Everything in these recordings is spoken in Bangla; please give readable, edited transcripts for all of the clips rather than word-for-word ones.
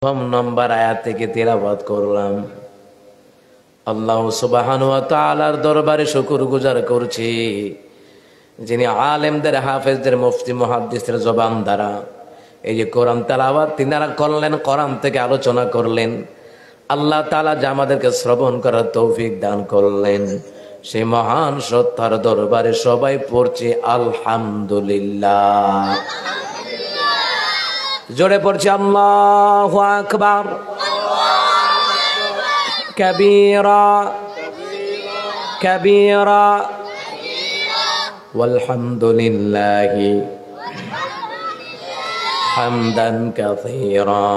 প্রথম নম্বর আয়াত থেকে তিলাওয়াত করলাম। আল্লাহ সুবহানাহু ওয়া তাআলার দরবারে শুকরগুজার করছি, যিনি আলেমদের, হাফেজদের, মুফতি, মুহাদ্দিসদের জবান দ্বারা এই যে কোরআন তেলাওয়াত তিনারা করলেন, কোরআন থেকে আলোচনা করলেন। আল্লাহ তাআলা যে আমাদেরকে শ্রবণ করার তৌফিক দান করলেন, সেই মহান সত্তার দরবারে সবাই পড়ছে আলহামদুলিল্লাহ। জোরে পড়ছি আল্লাহু আকবার কাবীরা কাবীরা ওয়ালহামদুলিল্লাহি হামদান কাসীরা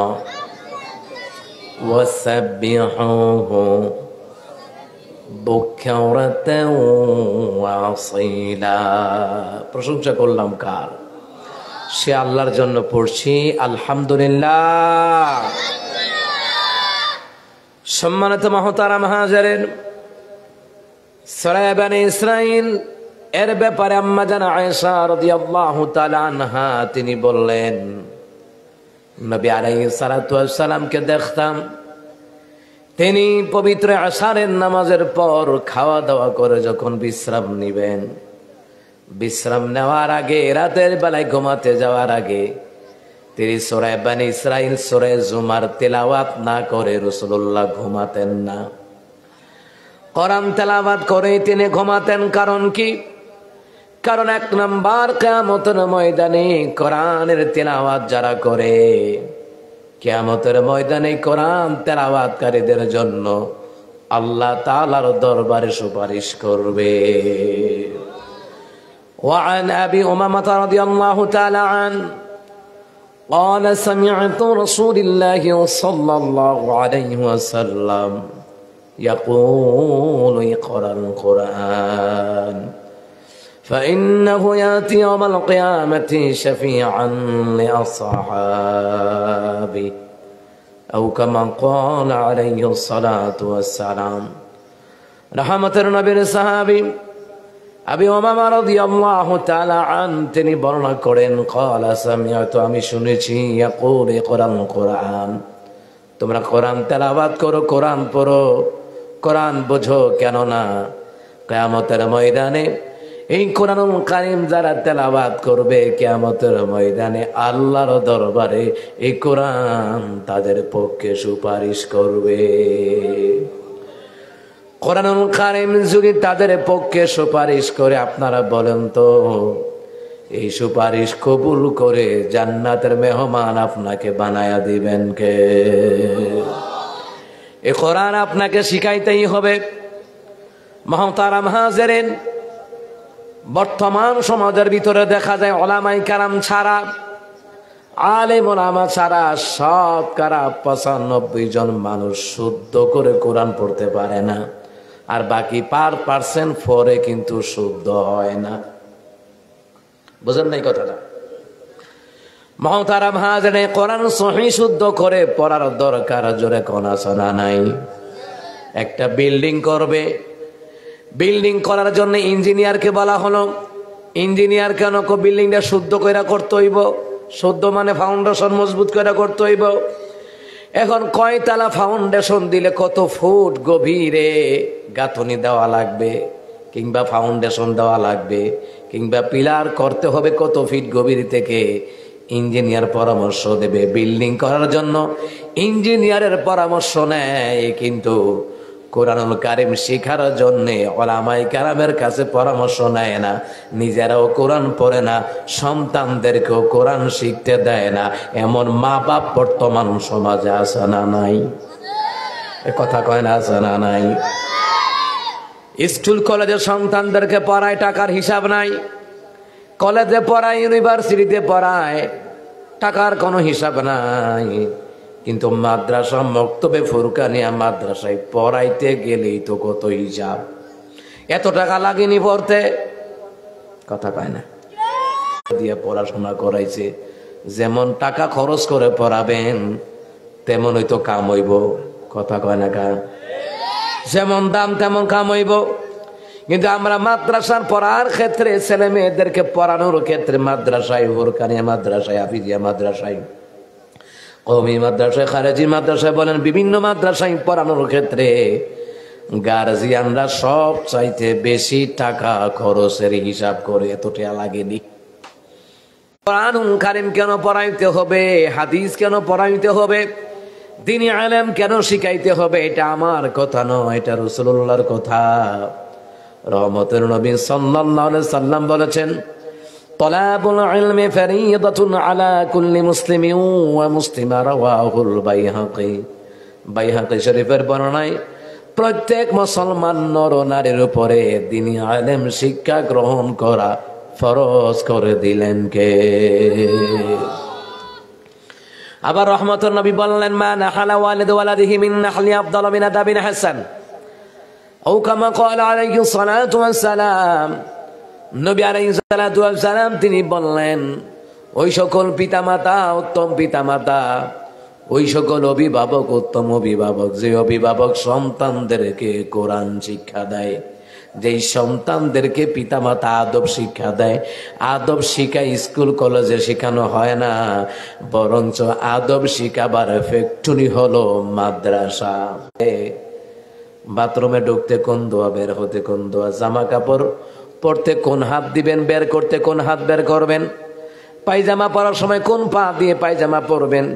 ওয়াসাব্বিহুহু বুকরাতান ওয়া আসীলা। প্রশংসা করলাম কার? সে আল্লাহর জন্য পড়ছি আলহামদুলিল্লাহ। সম্মানিত মুহতারাম হাজিরিন, সূরা বনী ইসরাঈল এর ব্যাপারে আম্মা জান আয়েশা রাদিয়াল্লাহু তাআলা আনহা তিনি বললেন, নবী আলাইহিস সালাতু ওয়াস সালামকে দেখতাম তিনি পবিত্র আসরের নামাজের পর খাওয়া দাওয়া করে যখন বিশ্রাম নিবেন, বিশ্রাম নেওয়ার আগে, রাতের বেলায় ঘুমাতে যাওয়ার আগে তিনি সূরা বনী ইসরাঈল, সূরা জুমার তেলাওয়াত না করে রাসূলুল্লাহ ঘুমাতেন না। কোরআন তেলাওয়াত করে তিনি ঘুমাতেন। কারণ কি? কারণ এক নাম্বার, কিয়ামতের ময়দানে কোরআনের তেলাওয়াত যারা করে, কিয়ামতের ময়দানে কোরআন তেলাওয়াতকারীদের জন্য আল্লাহ তাআলার দরবারে সুপারিশ করবে। وعن أبي أمامة رضي الله تعالى عنه قال سمعت رسول الله صلى الله عليه وسلم يقول اقرأ القرآن فإنه يأتي يوم القيامة شفيعا لأصحابه أو كما قال عليه الصلاة والسلام। رحمة النبي الصحابي আবি উমামা রাদিয়াল্লাহু তাআলা আন তিনি বর্ণনা করেন, ক্বালা সামিআতু, আমি শুনেছি, ইয়াকুল ইকরাল কোরআন, তোমরা কোরআন তেলাওয়াত করো, কোরআন পড়ো, কোরআন বোঝো, কেননা কিয়ামতের ময়দানে এই কোরআনুল কারীম যারা তেলাওয়াত করবে, কিয়ামতের ময়দানে আল্লাহর দরবারে এই কোরআন তাদের পক্ষে সুপারিশ করবে। কোরআনুল কারীম যদি তাদের পক্ষে সুপারিশ করে, আপনারা বলেন তো এই সুপারিশ কবুল করে জান্নাতের মেহমান আপনাকে বানায়া দিবেন কে? এই কোরআন আপনাকে শিখাইতেই হবে। মুহতারাম হাজিরিন, বর্তমান সমাজের ভিতরে দেখা যায় উলামায়ে কেরাম ছাড়া, আলেম ওলামা ছাড়া শতকরা 95 জন মানুষ শুদ্ধ করে কোরআন পড়তে পারে না, আর বাকি 5% পরে কিন্তু শুদ্ধ হয় না। বুঝেন নাই কথাটা? মুহতারাম হাজিরিন, কোরআন সহিহ শুদ্ধ করে পড়ার দরকার। জোরে কোনা শোনা নাই? একটা বিল্ডিং করবে, বিল্ডিং করার জন্য ইঞ্জিনিয়ারকে বলা হলো, ইঞ্জিনিয়ার কেন বিল্ডিংটা শুদ্ধ করে করতে হইব, শুদ্ধ মানে ফাউন্ডেশন মজবুত করে করতে হইব। এখন কয়তলা ফাউন্ডেশন দিলে কত ফুট গভীরে গাঁথনি দেওয়া লাগবে, কিংবা ফাউন্ডেশন দেওয়া লাগবে, কিংবা পিলার করতে হবে কত ফিট গভীর থেকে, ইঞ্জিনিয়ার পরামর্শ দেবে। বিল্ডিং করার জন্য ইঞ্জিনিয়ারের পরামর্শ নেয়, কিন্তু কোরআনুল কারীম শেখার জন্য উলামায়ে কেরামের কাছে পরামর্শ নেয় না, নিজেরাও কোরআন পড়ে না, সন্তানদেরকেও কোরআন শিখতে দেয় না। এমন মা বাপ বর্তমান সমাজে আছে না নাই? এ কথা কয় না, আছে না নাই? স্কুল কলেজে সন্তানদেরকে পড়ায়, টাকার হিসাব নাই। কলেজে পড়ায়, ইউনিভার্সিটিতে পড়ায়, টাকার কোনো হিসাব নাই। কিন্তু মাদ্রাসা, মক্তবে ফুরকানিয়া মাদ্রাসায় পড়াইতে গেলেই তো কত হিসাব। এত টাকা লাগেনি পড়তে, কথা কয় না? দিয়ে পড়াশোনা করাইছে, যেমন টাকা খরচ করে পড়াবেন তেমনই তো কাম হইব, কথা কয় না? যেমন দাম তেমন কাম হইব। কিন্তু আমরা মাদ্রাসার পড়ার ক্ষেত্রে, ছেলে মেয়েদেরকে পড়ানোর ক্ষেত্রে, মাদ্রাসায়, ফুরকানিয়া মাদ্রাসায়, হাফিজিয়া মাদ্রাসায় কওমি মাদ্রাসায়, খারেজি মাদ্রাসায় বলেন, বিভিন্ন মাদ্রাসায় পড়ানোর ক্ষেত্রে গার্জিয়ানরা সব চাইতে বেশি টাকা খরচের হিসাব করে। এত টাকা লাগেনি। কোরআনুল কারীম কেন পড়াইতে হবে, হাদিস কেন পড়াইতে হবে, দ্বীনি ইলম কেন শিখাইতে হবে, এটা আমার কথা নয়, এটা রাসূলুল্লাহর কথা। রহমতের নবী সাল্লাল্লাহু আলাইহি সাল্লাম বলেছেন, তালাবুল ইলমি ফারিদাতুন আলা কুল্লি মুসলিমিন ওয়া মুসলিমা, রাওয়াহুল বাইহাকী। বাইহাকী শরীফের বর্ণনায় প্রত্যেক মুসলমান নর নারীর উপরে দ্বীনি ইলম শিক্ষা গ্রহণ করা ফরজ করে দিলেন কে? আবার রহমতের নবী বললেন, মা নাহালা ওয়ালিদু ওয়ালাদিহি মিন নাহলি আফদালু মিন আদাবিন হাসান, আও কামা ক্বালা আলাইহিস সালাতু ওয়াস সালাম। নবী আলাইহিস সালাতু ওয়াস সালাম তিনি বললেন, ওই সকল পিতামাতা উত্তম পিতামাতা, ওই সকল অভিভাবক উত্তম অভিভাবক, যে অভিভাবক সন্তানদেরকে কোরআন শিক্ষা দেয়, যেই সন্তানদেরকে পিতামাতা আদব শিক্ষা দেয়। আদব শিক্ষা স্কুল কলেজে শেখানো হয় না, বরঞ্চ আদব শিখাবার ফ্যাক্টরি হলো মাদ্রাসা। বাথরুমে ঢুকতে কোন দোয়া, বের হতে কোন দোয়া, জামা কাপড় পরতে কোন হাত দিবেন, বের করতে কোন হাত বের করবেন, পায়জামা পরার সময় কোন পা দিয়ে পায়জামা পরবেন,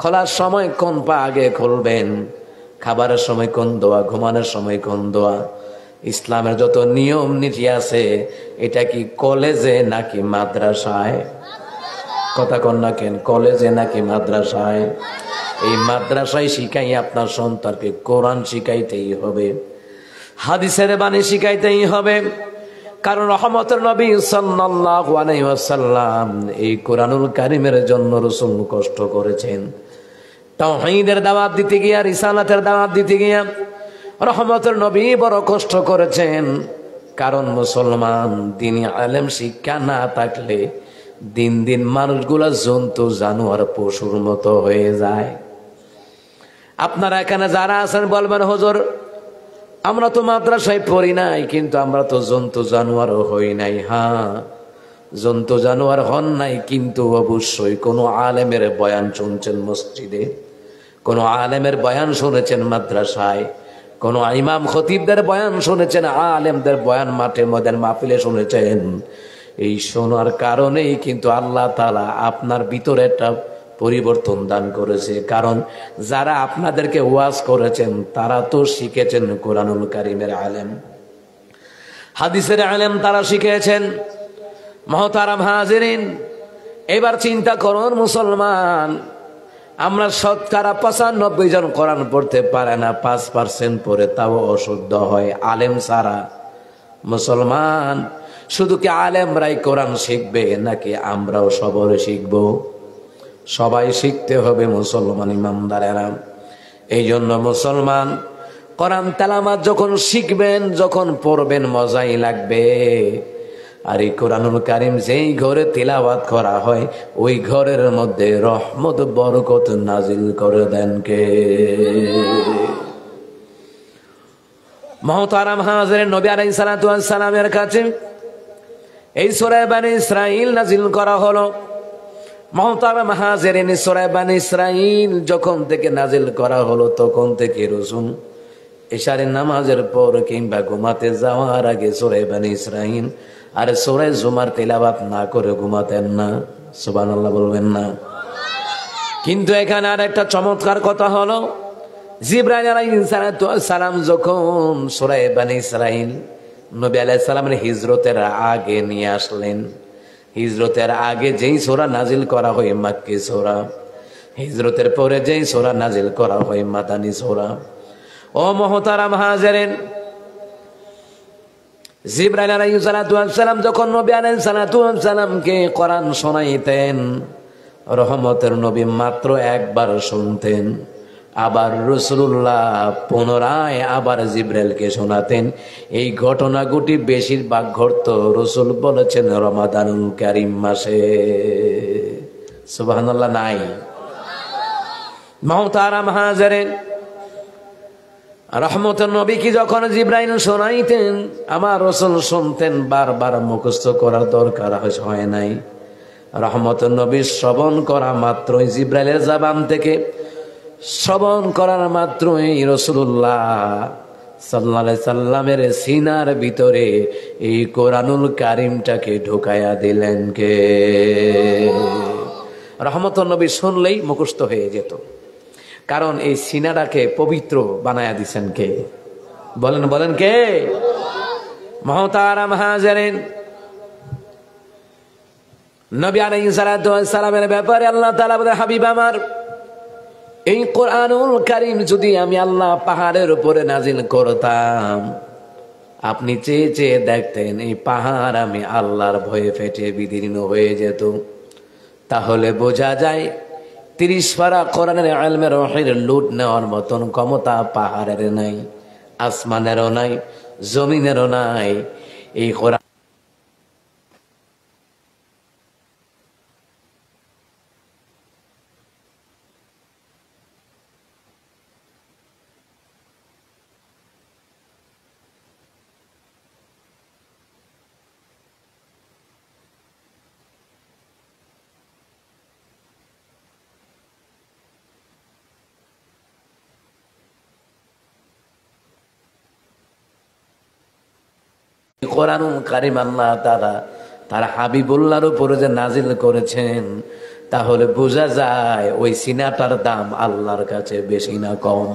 খোলার সময় কোন পা আগে খুলবেন, খাবারের সময় কোন দোয়া, ঘুমানোর সময় কোন দোয়া, ইসলামের যত নিয়ম নীতি আছে, এটা কি কলেজে নাকি মাদ্রাসায়? কথা কন না কেন? কলেজে নাকি মাদ্রাসায়? এই মাদ্রাসায় শিখাই আপনার সন্তানকে কোরআন শিখাইতেই হবে, হাদিসের বাণী শিখাইতেই হবে। কারণ রহমতের নবী সাল্লাল্লাহু আলাইহি ওয়াসাল্লাম এই কোরআনুল কারীমের জন্য রাসূল কষ্ট করেছেন। তাওহীদের দাওয়াত দিতে গিয়া, রিসালাতের দাওয়াত দিতে গিয়া রহমতের নবী বড় কষ্ট করেছেন। কারণ মুসলমান দ্বীনি ইলম শিক্ষা না থাকলে দিন দিন মানুষগুলা জন্তু জানোয়ার পশুর মতো হয়ে যায়। আপনারা এখানে যারা আছেন বলবেন, হুজুর আমরা তো মাদ্রাসায় পড়ি নাই, কিন্তু আমরা তো জন্তু জানোয়ারও হই নাই। হ্যাঁ, জন্তু জানোয়ার হন নাই, কিন্তু অবশ্যই কোনো আলেমের বয়ান শুনছেন মসজিদে, কোনো আলেমের বয়ান শুনেছেন মাদ্রাসায়, কোন ইমাম খতিবদের বয়ান শুনেছেন, আলেমদের বয়ান মাঠে ময়দান মাহফিলে শুনেছেন। এই শোনার কারণেই কিন্তু আল্লাহ তাআলা আপনার ভিতরে একটা পরিবর্তন দান করেছে। কারণ যারা আপনাদেরকে ওয়াজ করেছেন তারা তো শিখেছেন কোরআনুল কারীমের আলেম, হাদিসের আলেম তারা শিখেছেন। মুহতারাম হাজিরিন, এবার চিন্তা করুন মুসলমান, আমরা শতকরা 95 জন কোরআন পড়তে পারে না, 5% পড়ে তাও অশুদ্ধ হয় আলেম ছাড়া। মুসলমান শুধু কি আলেমরাই কোরআন শিখবে নাকি আমরাও সবরে শিখব? সবাই শিখতে হবে মুসলমান ইমানদারেরা। এই জন্য মুসলমান কোরআন তেলাওয়াত যখন শিখবেন, যখন পড়বেন মজাই লাগবে। আর এই কোরআনুল কারীম যেই ঘরে তিলাওয়াত করা হয় ওই ঘরের মধ্যে রহমত বরকত নাজিল করে দেন কে? মুহতারাম হাজিরিন, নবী আলাইহিস সালাতু ওয়াস সালামের কাছে এই সূরা বনী ইসরাঈল নাজিল করা হলো। মুহতারাম হাজিরিন, সূরা বনী ইসরাঈল যখন থেকে নাজিল করা হলো তখন থেকে রাসূল ইশারের নামাজের পর কিংবা ঘুমাতে যাওয়ার আগে সূরা বনী ইসরাঈল আর সূরা জুমার তেলাওয়াত না করে ঘুমাতেন না। সুবহানাল্লাহ বলবেন না? কিন্তু এখানে আর একটা চমৎকার কথা হলো, জিবরাইল আলাইহিস সালাম যখন সূরা বনী ইসরাঈল নবী আলাইহিস সালামের হিজরতের আগে নিয়ে আসলেন, হিজরতের আগে যেই সূরা নাজিল করা হয় মাক্কি সূরা, হিজরতের পরে যেই সূরা নাজিল করা হয় মাদানী সূরা। ও মুহতারাম হাজিরিন, জিবরাইল আলাইহিস সালাম যখন নবী আলাইহিস সালামকে কোরআন শোনাইতেন, রহমতের নবী মাত্র একবার শুনতেন, আবার রাসূলুল্লাহ পুনরায় আবার জিবরাইলকে শোনাতেন। এই ঘটনাগুটি বেশিরভাগ ঘটতো রাসূল বলেছেন রমাদানুল কারীম মাসে। সুবহানাল্লাহ নাই? মুহতারাম হাজিরিন, রহমতের নবী কি যখন জিবরাইল শোনাইতেন আমার রাসূল শুনতেন, বারবার মুখস্থ করার দরকার হয় নাই। রহমতুন নবী শ্রবণ করা মাত্রই, জিব্রাইলের জবান থেকে শ্রবণ করার মাত্রই রাসূলুল্লাহ সাল্লাল্লাহু আলাইহি সাল্লামের সিনার ভিতরে এই কোরআনুল কারীমটাকে ঢুকায়া দিলেন কে? রহমতুন নবী শুনলেই মুখস্থ হয়ে যেত, কারণ এই সিনাটাকে পবিত্র বানায়া দিছেন কে? বলেন বলেন কে? মুহতারাম হাজিরিন, নবী আলাইহিস সালাতু ওয়াস সালামের ব্যাপারে আল্লাহ তাআলা বলেন, হাবিব আমার, এই কোরআনুল কারীম যদি আমি আল্লাহ পাহাড়ের উপরে নাজিল করতাম, আপনি চেয়ে চেয়ে দেখতেন এই পাহাড় আমি আল্লাহর ভয়ে ফেটে বিদীর্ণ হয়ে যেত। তাহলে বোঝা যায় 30 পারা কোরআনের ইলমের ওহীর লুট নেওয়ার মতন ক্ষমতা পাহাড়ের নাই, আসমানেরও নাই, জমিনেরও নাই। এই কোরআন কোরআনুল কারীম আল্লাহ তাআলা তার হাবিবুল্লাহর উপরে যে নাজিল করেছেন, তাহলে বোঝা যায় ওই সিনাটার দাম আল্লাহর কাছে বেশি না কম।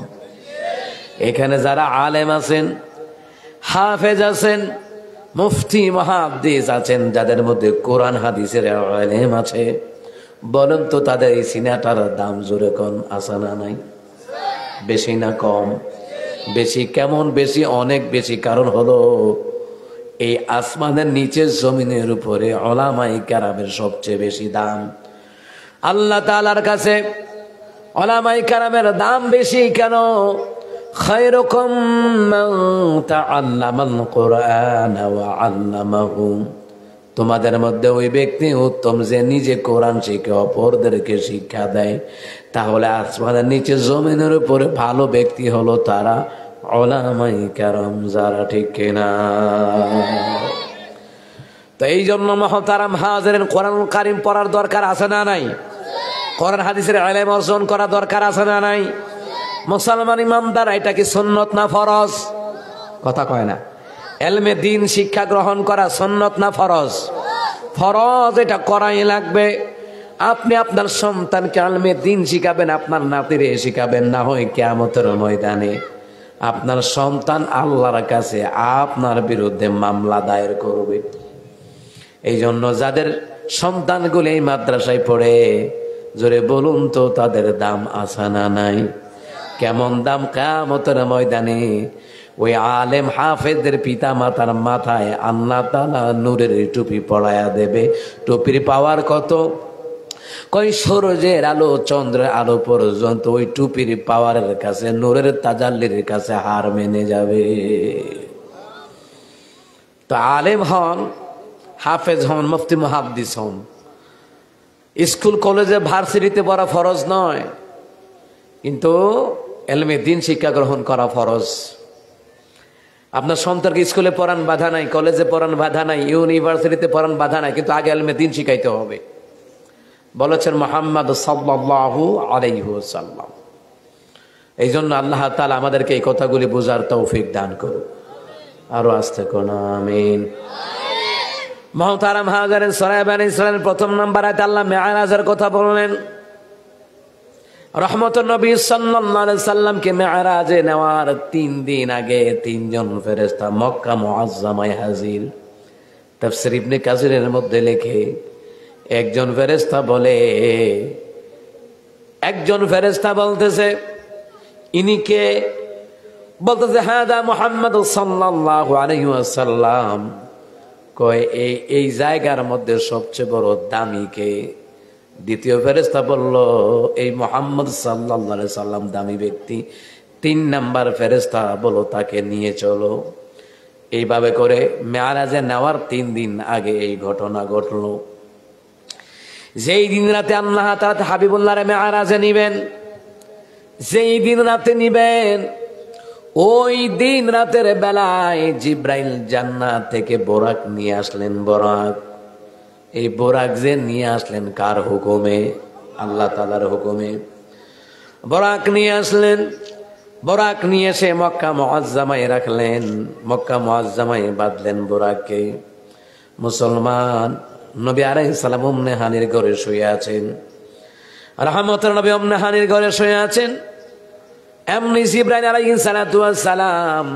এখানে যারা আলেম আছেন, হাফেজ আছেন, মুফতি মুহাদ্দিস আছেন, যাদের মধ্যে কোরআন হাদিসের ইলম আছে, বলেন তো তাদের এই সিনাটার দাম জোরে কোন আছে না নাই? বেশি না কম? বেশি। কেমন বেশি? অনেক বেশি। কারণ হলো এই আসমানের নিচে জমিনের উপরে উলামায়ে কেরামের সবচেয়ে বেশি দাম আল্লাহ তাআলার কাছে। উলামায়ে কেরামের দাম বেশি কেন? খায়রুকুম মান তাআল্লামাল কুরআন ওয়া আল্লামাহু, তোমাদের মধ্যে ওই ব্যক্তি উত্তম যে নিজে কোরআন শিখে অপরদেরকে শিক্ষা দেয়। তাহলে আসমানের নিচে জমিনের উপরে ভালো ব্যক্তি হলো তারা উলামায়ে কেরাম যারা, ঠিক কিনা? তো এই জন্য মুহতারাম হাজিরিন, কোরআনুল কারীম পড়ার দরকার আছে না নাই? কোরআন হাদিসের ইলম অর্জন করা দরকার আছে না নাই? মুসলমান ইমানদার, এটা কি সুন্নত না ফরজ? কথা কয় না। ইলমে দ্বীন শিক্ষা গ্রহণ করা সুন্নত না ফরজ? ফরজ, এটা করাই লাগবে। আপনি আপনার সন্তানকে ইলমে দ্বীন শিখাবেন, আপনার নাতিরে শিখাবেন, না হয় কিয়ামতের ময়দানে আপনার সন্তান আল্লাহর কাছে আপনার বিরুদ্ধে মামলা দায়ের করবে। এই জন্য যাদের সন্তানগুলো এই মাদ্রাসায় পড়ে, জোরে বলুন তো তাদের দাম আছে না নাই? কেমন দাম? কিয়ামতের ময়দানে ওই আলেম হাফেজদের পিতা মাতার মাথায় আল্লাহ তাআলা নূরের টুপি পরায়া দেবে। টুপির পাওয়ার কত? কই সূর্যের আলো চন্দ্রের আলো পর্যন্ত ওই টুপির পাওয়ারের কাছে, নূরের তাজাল্লির কাছে হার মেনে যাবে। তো আলেম হন, হাফেজ হন, মুফতি মুহাদ্দিস হন, স্কুল কলেজে ভার্সিটিতে পড়া ফরজ নয়, কিন্তু ইলমে দ্বীন শিক্ষা গ্রহণ করা ফরজ। আপনার সন্তানকে স্কুলে পড়ান বাধা নাই, কলেজে পড়ান বাধা নাই, ইউনিভার্সিটিতে পড়ান বাধা নাই, কিন্তু আগে ইলমে দ্বীন শিখাইতে হবে। বলেছেন মুহাম্মদ সাল্লাল্লাহু আলাইহি ওয়াসাল্লাম। এই জন্য আল্লাহ তাআলা আমাদেরকে এই কথাগুলি বোঝার তৌফিক দান করুন। আরো আস্তে কোন আমিন। মুহতারাম হাজিরিন, সূরা বনী ইসরাঈলের প্রথম নম্বর আয়াতে আল্লাহ মেরাজের কথা বললেন। রহমতুন নবী সাল্লাল্লাহু আলাইহি সাল্লামকে মেরাজে নেওয়ার 3 দিন আগে 3 জন ফেরেশতা মক্কা মুআজ্জামায় হাজির। তাফসীর ইবনে কাসিরের মধ্যে লেখে, একজন ফেরেশতা বলে, একজন ফেরেশতা বলতেছে, ইনিকে? বলতেছে হাদা মুহাম্মদ সাল্লাল্লাহু আলাইহি ওয়াসাল্লাম। কয় এই জায়গার মধ্যে সবচেয়ে বড় দামি কে? দ্বিতীয় ফেরেশতা বলল, এই মুহাম্মদ সাল্লাল্লাহু আলাইহি সাল্লাম দামি ব্যক্তি। 3 নাম্বার ফেরেশতা বলো তাকে নিয়ে চলো। এইভাবে করে মেরাজে নেওয়ার 3 দিন আগে এই ঘটনা ঘটলো। যেই দিন রাতে আল্লাহ তাআলা হাবিবুল্লাহর মেরাজে নিবেন, যেই দিন রাতে নিবেন, ওই দিন রাতের বেলায় জিব্রাইল জান্নাত থেকে বোরাক নিয়ে আসলেন। বোরাক, এই বোরাক যে নিয়ে আসলেন কার হুকুমে? আল্লাহ তাআলার হুকুমে বোরাক নিয়ে আসলেন। বোরাক নিয়ে এসে মক্কা মুআজ্জামায় রাখলেন, মক্কা মুআজ্জামায় বাঁধলেন বোরাককে। মুসলমান নবী আলাইহিস সালাম উম্মে হানির ঘরে শুয়ে আছেন, রাহমাতুল নবী উম্মে হানির ঘরে শুয়ে আছেন। এমনি জিবরাইল আলাইহিস সালাতু ওয়াস সালাম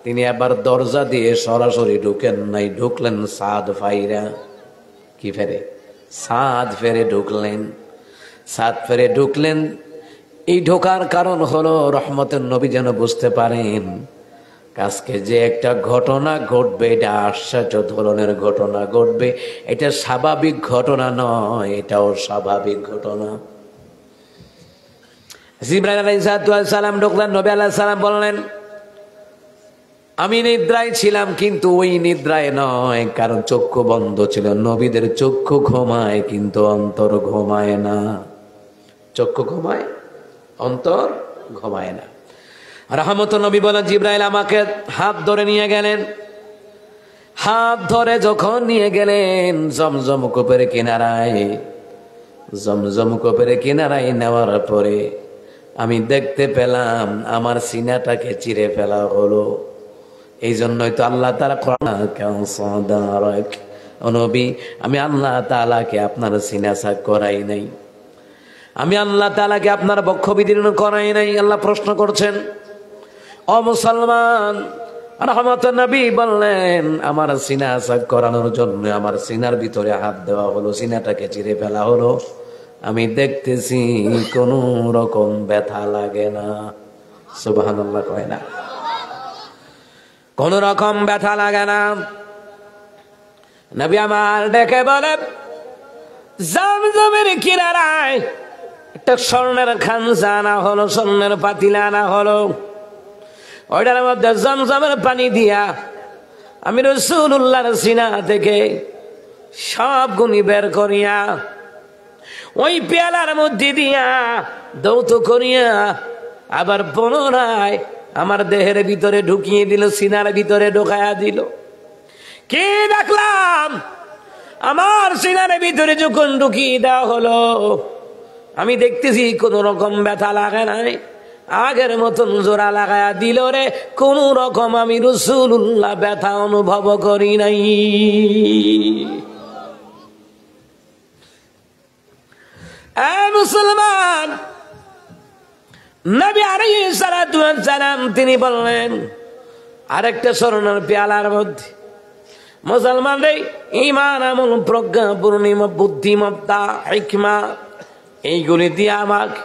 তিনি আবার দরজা দিয়ে সরাসরি ঢুকেন নাই, ঢুকলেন সাদ ফাইরা। কি ফেরে? সাদ ফেরে ঢুকলেন। সাদ ফেরে ঢুকলেন। এই ঢোকার কারণ হলো রহমতের নবী যেন বুঝতে পারেন আজকে যে একটা ঘটনা ঘটবে এটা আশ্চর্য ধরনের ঘটনা ঘটবে, এটা স্বাভাবিক ঘটনা নয়, এটাও স্বাভাবিক ঘটনা। জিবরাইল আলাইহিস সালাম ঢুকলেন। নবী আলাইহিস সালাম বললেন, আমি নিদ্রায় ছিলাম, কিন্তু ওই নিদ্রায় নয়, কারণ চক্ষু বন্ধ ছিল। নবীদের চক্ষু ঘুমায় কিন্তু অন্তর ঘুমায় না। চক্ষু ঘুমায়, অন্তর ঘুমায় না। রাহমাতুন নবী বলেন, জিবরাইল আমাকে হাত ধরে নিয়ে গেলেন। হাত ধরে যখন নিয়ে গেলেন জমজম কূপের কিনারায়, জমজম কূপের কিনারায় নেওয়ার পরে আমি দেখতে পেলাম আমার সিনাটাকে চিরে ফেলা হলো। এই জন্যই তো আল্লাহ তাআলা নবী, আমি আল্লাহ তাআলাকে আপনার সিনা সাক করাই নাই, আমি আল্লাহ তাআলাকে আপনার বক্ষ বিদীর্ণ করাই নাই। আল্লাহ প্রশ্ন করছেন, ও মুসলমান, রাহমাতুন নবী বললেন আমার সিনা সাক করানোর জন্য আমার সিনার ভিতরে হাত দেওয়া হলো, সিনাটাকে চিরে ফেলা হলো। আমি দেখতেছি কোন রকম ব্যথা লাগে না। সুবহানাল্লাহ কয় না? কোন রকম ব্যথা লাগে না। নবী আমার ডেকে বলে, জমজমের কিনারায় একটা স্বর্ণের খানসা আনা হলো, স্বর্ণের পাতিলা আনা হলো। ওইটার মধ্যে জমজমের পানি দিয়া আমি রাসূলুল্লাহর সিনা থেকে সব গুণী বের করিয়া ওই পেয়ালার মধ্যে দিয়া দৌত করিয়া আবার পুনরায় আমার দেহের ভিতরে ঢুকিয়ে দিল, সিনার ভিতরে ঢোকায়া দিল। কি দেখলাম? আমার সিনার ভিতরে যখন ঢুকিয়ে দেওয়া হলো আমি দেখতেছি কোন রকম ব্যথা লাগে নাই, আগের মতন জোড়া লাগায়া দিল রে। কোন রকম আমি রাসূলুল্লাহ ব্যথা অনুভব করি নাই। মুসলমান, নবী আলাইহিস সালাতু ওয়াস সালাম তিনি বললেন আরেকটা স্বর্ণের পেয়ালার মধ্যে মুসলমান রে ঈমান, আমল, প্রজ্ঞা, পূর্ণিমা, বুদ্ধিমত্তা, হিকমা এইগুলি দিয়ে আমাকে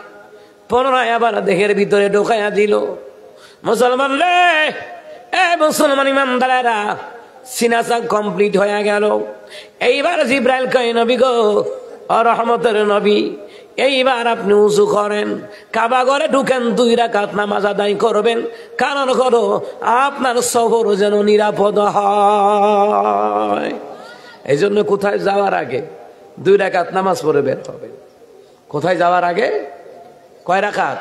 পুনরায় আবার দেহের ভিতরে ঢোকাইয়া দিল। মুসলমান রে, মুসলমান ইমানদারেরা, সিনাসা কমপ্লিট হয়ে গেল। এইবার জিবরাইল কয়, নবী গো, ও রহমতের নবী, এইবার আপনি উযু করেন, কাবা ঘরে ঢুকেন, 2 রাকাত নামাজ আদায় করবেন, কারণ হলো আপনার সফর যেন নিরাপদ হয়। এই জন্য কোথায় যাওয়ার আগে 2 রাকাত নামাজ পড়ে বের হবেন। কোথায় যাওয়ার আগে কয় রাকাত?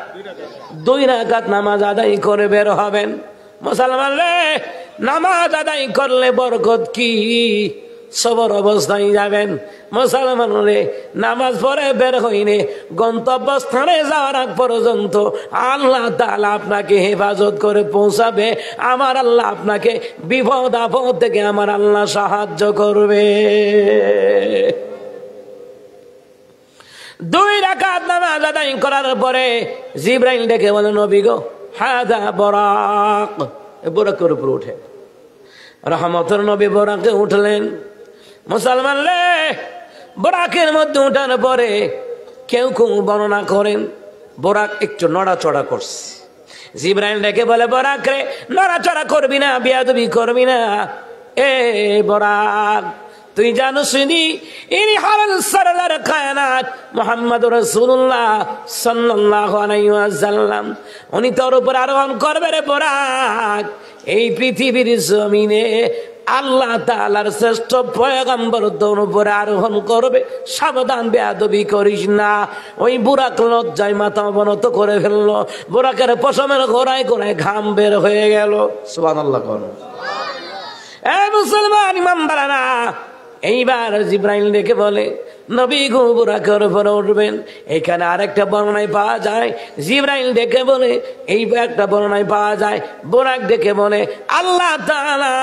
2 রাকাত নামাজ আদায় করে বের হবেন। মুসলমান রে, নামাজ আদায় করলে বরকত কি? সবর অবস্থায় যাবেন। মুসলমান রে, নামাজ পড়ে বের হইনে গন্তব্যস্থানে যাওয়ার আগ পর্যন্ত আল্লাহ তাআলা আপনাকে হেফাজত করে পৌঁছাবে। আমার আল্লাহ আপনাকে বিপদ আপদ থেকে আমার আল্লাহ সাহায্য করবে। 2 রাকাত নামাজ আদায় করার পরে জিবরাইল ডেকে বলে, নবী গো, হাদা বরাক। বরাকের উপর উঠে রহমতের নবী বরাকে উঠলেন। মুসলমান রে, বরাকের মধ্যে উঠার পরে কেউ কেউ বর্ণনা করেন বরাক একটু নড়াচড়া করছে। জিবরাইল ডেকে বলে, বরাক রে, নড়াচড়া করবি না, বেয়াদবি করবি না। এ বরাক, তুই জানো শুনি ইনি হলেন সরদার কায়নাত মুহাম্মদুর রাসূলুল্লাহ সাল্লাল্লাহু আলাইহি ওয়াসাল্লাম। উনি তোর উপর আরোহণ করবে রে বরাক। এই পৃথিবীর জমিনে আল্লাহ তাআলার শ্রেষ্ঠ পয়গম্বর তোর উপরে আরোহণ করবে, সাবধান, বেয়াদবি করিস না। ওই বুরাক লজ্জায় মাথা অবনত করে ফেললো। বুরাকের পশমের ঘোড়ায় ঘোড়ায় ঘাম বের হয়ে গেল। সুবহানাল্লাহ। মুসলমান ইমানদারেরা, এইবার জিব্রাইল ডেকে বলে নবী গো বুরাকের উপরে উঠবেন। এখানে আরেকটা বর্ণনায় পাওয়া যায় জিব্রাইল ডেকে বলে, এই একটা বর্ণনায় পাওয়া যায় বুরাক ডেকে বলে আল্লাহ তাআলা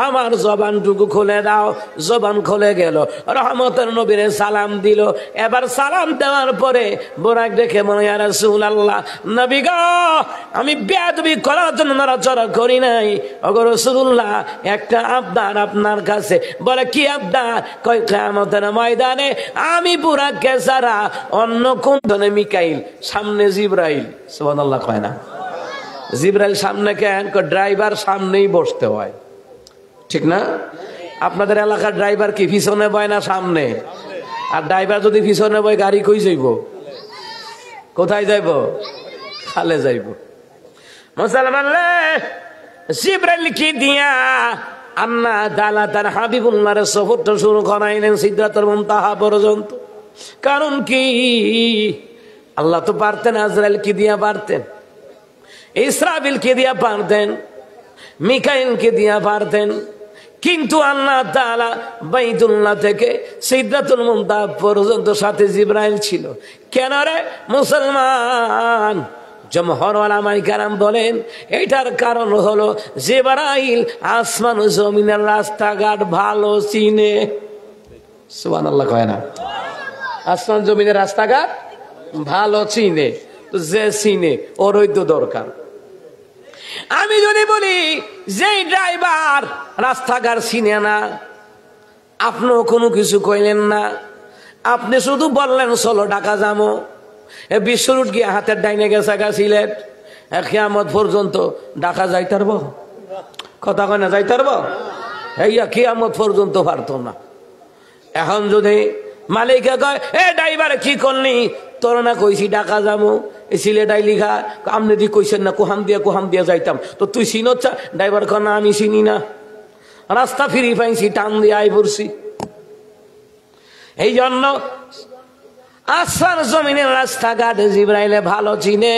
আমার জবানটুকু খুলে দাও। জবান খুলে গেল, রহমতের নবীর সালাম দিল। এবার সালাম দেওয়ার পরে বুরাক ডেকে বলে ইয়া রাসূলুল্লাহ, নবী গো আমি বেয়াদবি করার জন্য নড়াচড়া করি নাই। ওগো রাসূলুল্লাহ একটা আবদার আপনার কাছে। বলে কি আবদার? কয় কিয়ামতের ময়দানে আমি বুরাককে ছাড়া অন্য কোন ধরনের মিকাইল, সামনে জিব্রাইল। সুবহানাল্লাহ কয় না? জিব্রাইল সামনে কেন? ড্রাইভার সামনেই বসতে হয়, ঠিক না? আপনাদের এলাকার ড্রাইভার কি পিছনে বয় না সামনে? আর ড্রাইভার যদি পিছনে বয় গাড়ি কই যাইব? কোথায় যাইব? খালে যাইব। মুসলমান জিব্রাইল কি দিয়া আল্লাহ তাআলা তার হাবিবুল্লাহর সফরটা শুরু করাইলেন সিদরাতুল মুনতাহা পর্যন্ত। কারণ কি? আল্লাহ তো পারতেন আজরাইল কি দিয়া পারতেন, ইসরাফিল কে দিয়া পারতেন, মিকাইল কে দিয়া পারতেন, কিন্তু আল্লাহ তাআলা বাইতুল্লাহ থেকে সিদরাতুল মুনতাহা পর্যন্ত সাথে জিব্রাইল ছিল। কেন রে মুসলমান? জমহর উলামায়ে কেরাম বলেন এটার কারণ হলো জিবরাইল আসমান ও জমিনের রাস্তাঘাট ভালো চিনে। সুবহানাল্লাহ কয় না? আসমান জমিনের রাস্তাঘাট ভালো চিনে, তো যে চিনে ওরই তো দরকার। আমি যদি বলি যে ড্রাইভার রাস্তাঘাট চিনে না, আপনিও কোনো কিছু কইলেন না, আপনি শুধু বললেন চলো ঢাকা যাবো, বিশ্বরুট গিয়ে হাতের ডাইনে গেছে গা সিলেট, কিয়ামত পর্যন্ত ঢাকা যাইতে পারবো? কথা কয় না? যাইতে পারবো? এইয়া কিয়ামত পর্যন্ত পারতো না। এখন যদি মালিকা কয় এ ড্রাইভার কি করলি, তোর না কইছি ঢাকা যাবো, সিলেটাই লিখা আপনি দি কইছেন না কোহাম দিয়া যাইতাম, তো তুই চিনছ? ড্রাইভার কয় না আমি চিনি না, রাস্তা ফিরি পাইছি, টান দিয়ে আই পড়ছি। এই জন্য আসমান জমিনের রাস্তাঘাট জিব্রাইলে ভালো চিনে।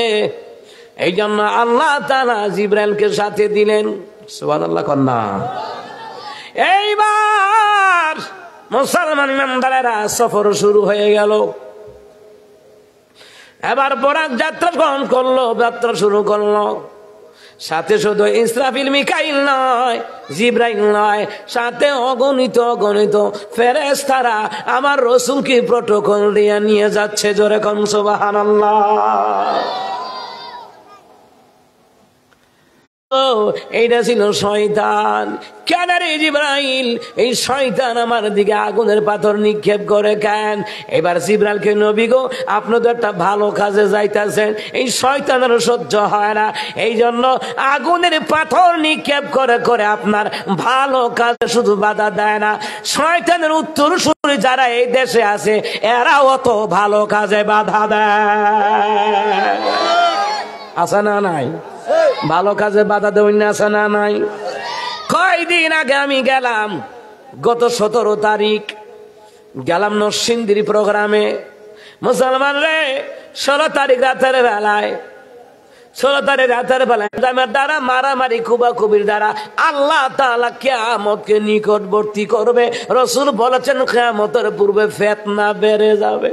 এই জন্য আল্লাহ তাআলা জিব্রাইলকে সাথে দিলেন। সুবহানাল্লাহ কন্যা। এইবার মুসলমান ইমানদারেরা সফর শুরু হয়ে গেল। এবার বুরাক যাত্রা গ্রহণ করলো, যাত্রা শুরু করলো। সাথে শুধু ইসরাফিল মিকাইল নয়, জিব্রাইল নয়, সাথে অগণিত ফেরেশতারা আমার রাসূলকে প্রটোকল দিয়ে নিয়ে যাচ্ছে। জোরে কোন সুবহানাল্লাহ। এইটা ছিল শয়তান। কেন রে জিব্রাইল এই শয়তান আমার দিকে আগুনের পাথর নিক্ষেপ করে কেন? এবার জিব্রাইলকে নবী গো আপনি তো একটা ভালো কাজে যাইতেছেন, এই শয়তানের সহ্য হয় না, এই জন্য আগুনের পাথর নিক্ষেপ করে করে আপনার ভালো কাজে শুধু বাধা দেয় না, শয়তানের উত্তরসূরি যারা এই দেশে আছে এরাও অত ভালো কাজে বাধা দেয়। আছে না নাই? ভালো কাজে বাধা দেবেন না, আছে না নাই? কয়দিন আগে আমি গেলাম, গত 17 তারিখ গেলাম নরসিংদীর প্রোগ্রামে। মুসলমান রে 16 তারিখ রাতের বেলায়, 16 তারিখ রাতের বেলায় দ্বারা মারামারি কুবাকুবির দ্বারা আল্লাহ তাআলা কিয়ামতকে নিকটবর্তী করবে। রাসূল বলেছেন কিয়ামতের পূর্বে ফিতনা বেড়ে যাবে।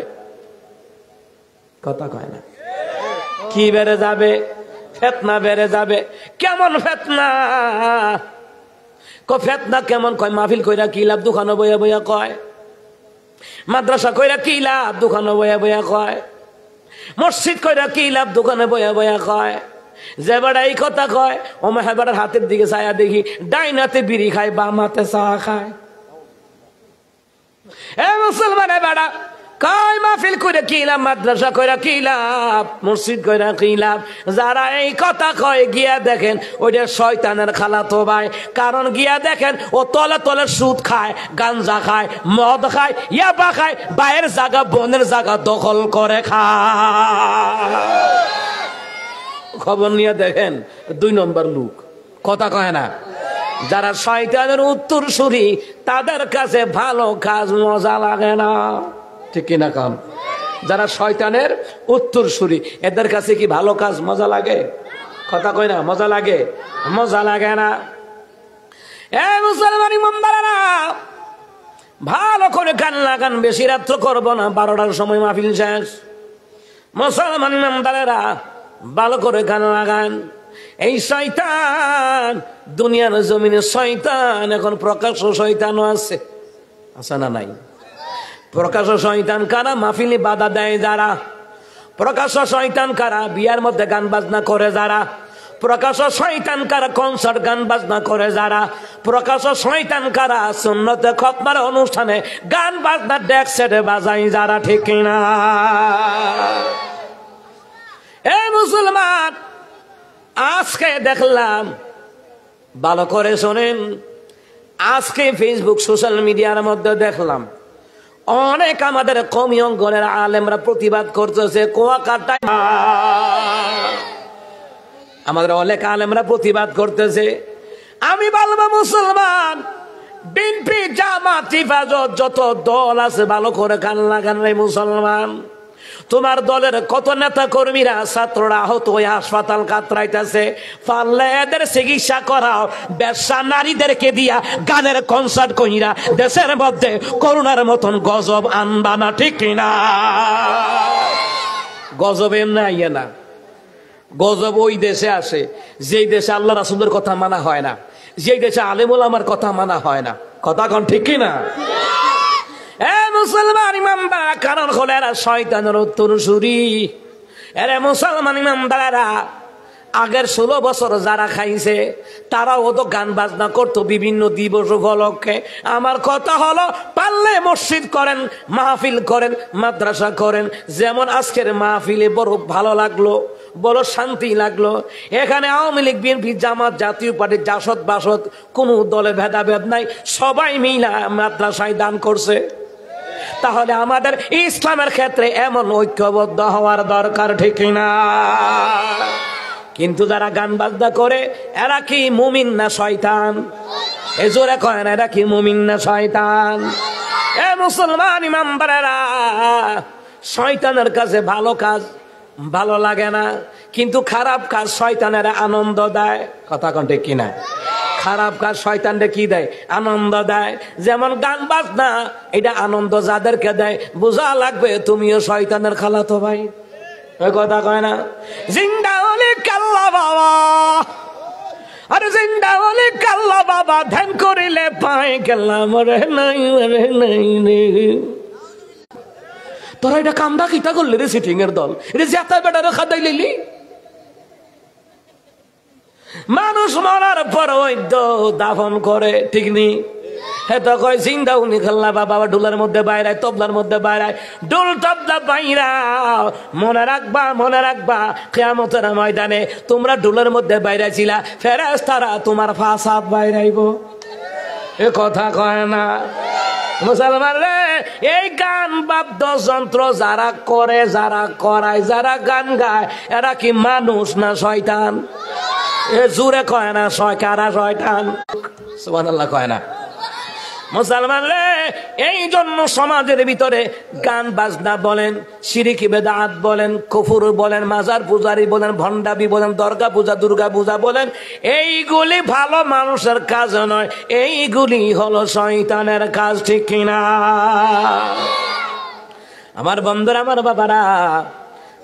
কথা কয় না? কি বেড়ে যাবে? ফিতনা বেড়ে যাবে। কেমন ফিতনা? ফিতনা কেমন? কয় মাহফিল কইরা কি লাভ, দোকানে বইয়া বইয়া কয়। মাদ্রাসা কইরা কি লাভ, দোকানে বইয়া বইয়া কয়। মসজিদ কইরা কি লাভ, দোকানে বইয়া বইয়া কয়। যে বেড়া এই কথা কয় ও মেহবারের হাতের দিকে ছায়া দেখি, ডাইন হাতে বিড়ি খায়, বাম হাতে চা খায়। এ মুসলমানে বেড়া কয় মাহফিল কইরা কি লাভ, মাদ্রাসা কইরা কি লাভ, মসজিদ কইরা কি লাভ? যারা এই কথা কয় গিয়া দেখেন ওইটা শয়তানের খালাতো ভাই। কারণ গিয়া দেখেন ও তলে তলে সুদ খায়, গাঞ্জা খায়, মদ খায়, ইয়াবা খায়, বাইরের জায়গা বোনের জায়গা দখল করে খায়। খবর নিয়ে দেখেন 2 নম্বর লোক। কথা কয় না? যারা শয়তানের উত্তরসূরি তাদের কাছে ভালো কাজ মজা লাগে না, ঠিক কিনা কাম? যারা শয়তানের উত্তরসূরি এদের কাছে কি ভালো কাজ মজা লাগে? কথা কয় না? মজা লাগে? মজা লাগে না। এ মুসলমান ইমানদারেরা ভালো করে গান লাগান, বেশি রাত্র করবো না, 12টার সময় মাহফিল শেষ। মুসলমান ইমানদারেরা ভালো করে গান লাগান। এই শয়তান, দুনিয়ার জমিনে শয়তান, এখন প্রকাশ্য শয়তানও আছে, আছে না নাই? প্রকাশ্য শয়তান কারা? মাহফিলে বাধা দেয় যারা। প্রকাশ্য শয়তান কারা? বিয়ার মধ্যে গান বাজনা করে যারা। প্রকাশ্য শয়তান কারা? কনসার্ট গান বাজনা করে যারা। প্রকাশ্য শয়তান কারা? সুন্নতে খতমার অনুষ্ঠানে গান বাজনা ডেক সেটে বাজাই যারা। ঠিক কিনা? এই মুসলমান, আজকে দেখলাম, ভালো করে শোনেন, আজকে ফেসবুক সোশ্যাল মিডিয়ার মধ্যে দেখলাম অনেক আমাদের কওমি অঙ্গনের আলেমরা প্রতিবাদ করতেছে। কুয়াকাটায় আমাদের অনেক আলেমরা প্রতিবাদ করতেছে। আমি বলবো মুসলমান, বিএনপি, জামাত, হেফাজত, যত দল আছে ভালো করে কান লাগান রে মুসলমান। তোমার দলের কত নেতা কর্মীরা, ছাত্ররা আহত হয়ে হাসপাতাল কাতরাইতেছে, পারলে এদের চিকিৎসা করাও। ব্যবসা নারীদেরকে দিয়া গানের কনসার্ট কইরা দেশের মধ্যে করোনার মতন গজব আনবা না। ঠিক কিনা? গজব এমনি আইয়ে না, গজব ওই দেশে আসে যেই দেশে আল্লাহ রাসূলের কথা মানা হয় না, যেই দেশে আলেম ওলামার কথা মানা হয় না। কথা কোন ঠিক কিনা? মুসলমান ইমানদার, কারণ হলো এরা শয়তানের উত্তরসূরি। এরা মুসলমান ইমানদারেরা আগের 16 বছর যারা খাইছে তারাও তো গান বাজনা করতো বিভিন্ন দিবস উপলক্ষে। আমার কথা হলো, পারলে মসজিদ করেন, মাহফিল করেন, মাদ্রাসা করেন। যেমন আজকের মাহফিলে বড় ভালো লাগলো, বড় শান্তি লাগলো। এখানে আওয়ামী লীগ, বিএনপি, জামাত, জাতীয় পার্টি, জাসদ বাসদ কোনো দলে ভেদাভেদ নাই, সবাই মিলা মাদ্রাসায় দান করছে। তাহলে আমাদের ইসলামের ক্ষেত্রে এমন ঐক্যবদ্ধ হওয়ার দরকার। ঠিক না? কিন্তু যারা গান বাজনা করে এরা কি মুমিন না শয়তান? এ জোরে কয় না, এরা কি মুমিন না শয়তান? এ মুসলমান ইমানদারেরা, শয়তানের কাছে ভালো কাজ ভালো লাগে না, কিন্তু খারাপ কাজ শয়তানেরা আনন্দ দেয়। কথা কোন ঠিক কিনা? খারাপ কাজ শয়তানরে কি দেয়? আনন্দ দেয়। যেমন গান বাজনা, এটা আনন্দ যাদেরকে দেয়, বোঝা লাগবে তুমিও শয়তানের খালাতো ভাই। ওই কথা কয় না? জিন্দা হলে কাল্লা বাবা, আরে জিন্দা হলে কাল্লা বাবা, ধ্যান করিলে পায় গেল্লা, মরে নাই মরে নাই রে। তোরা এটা কামদা কিতা করলি রে সিটিং এর দল? এটা জেতা বেটারে খাদাই লিলি। মানুষ মরার পর ওই দাফন করে, ঠিক নেই? হেতো কয় জিন্দা উনি খাল্লা বাবা, ডুলার মধ্যে বাইরায়, তবলার মধ্যে বাইরায়, ডুল তবলা বাইরা। মনে রাখবা, মনে রাখবা, কিয়ামতের ময়দানে তোমরা ডুলের মধ্যে বাইরাইছিলা, ফেরেশতারা তোমার ফাসাদ বাইরাইব। এ কথা কয় না মুসলমান রে। এই গান বাদ্য যন্ত্র যারা করে, যারা করায়, যারা গান গায়, এরা কি মানুষ না শয়তান? এ জুরে কয় না, কারা শয়তান? সুবহানাল্লাহ কয় না মুসলমান রে। এই জন্য সমাজের ভিতরে গান বাজনা বলেন, শিরকি বেদাত বলেন, কুফর বলেন, মাজার পূজারি বলেন, ভণ্ডামি বলেন, দরগা পূজা, দুর্গা পূজা বলেন, এইগুলি ভালো মানুষের কাজ নয়, এইগুলি হলো শয়তানের কাজ। ঠিক কিনা? আমার বন্ধুরা, আমার বাবারা,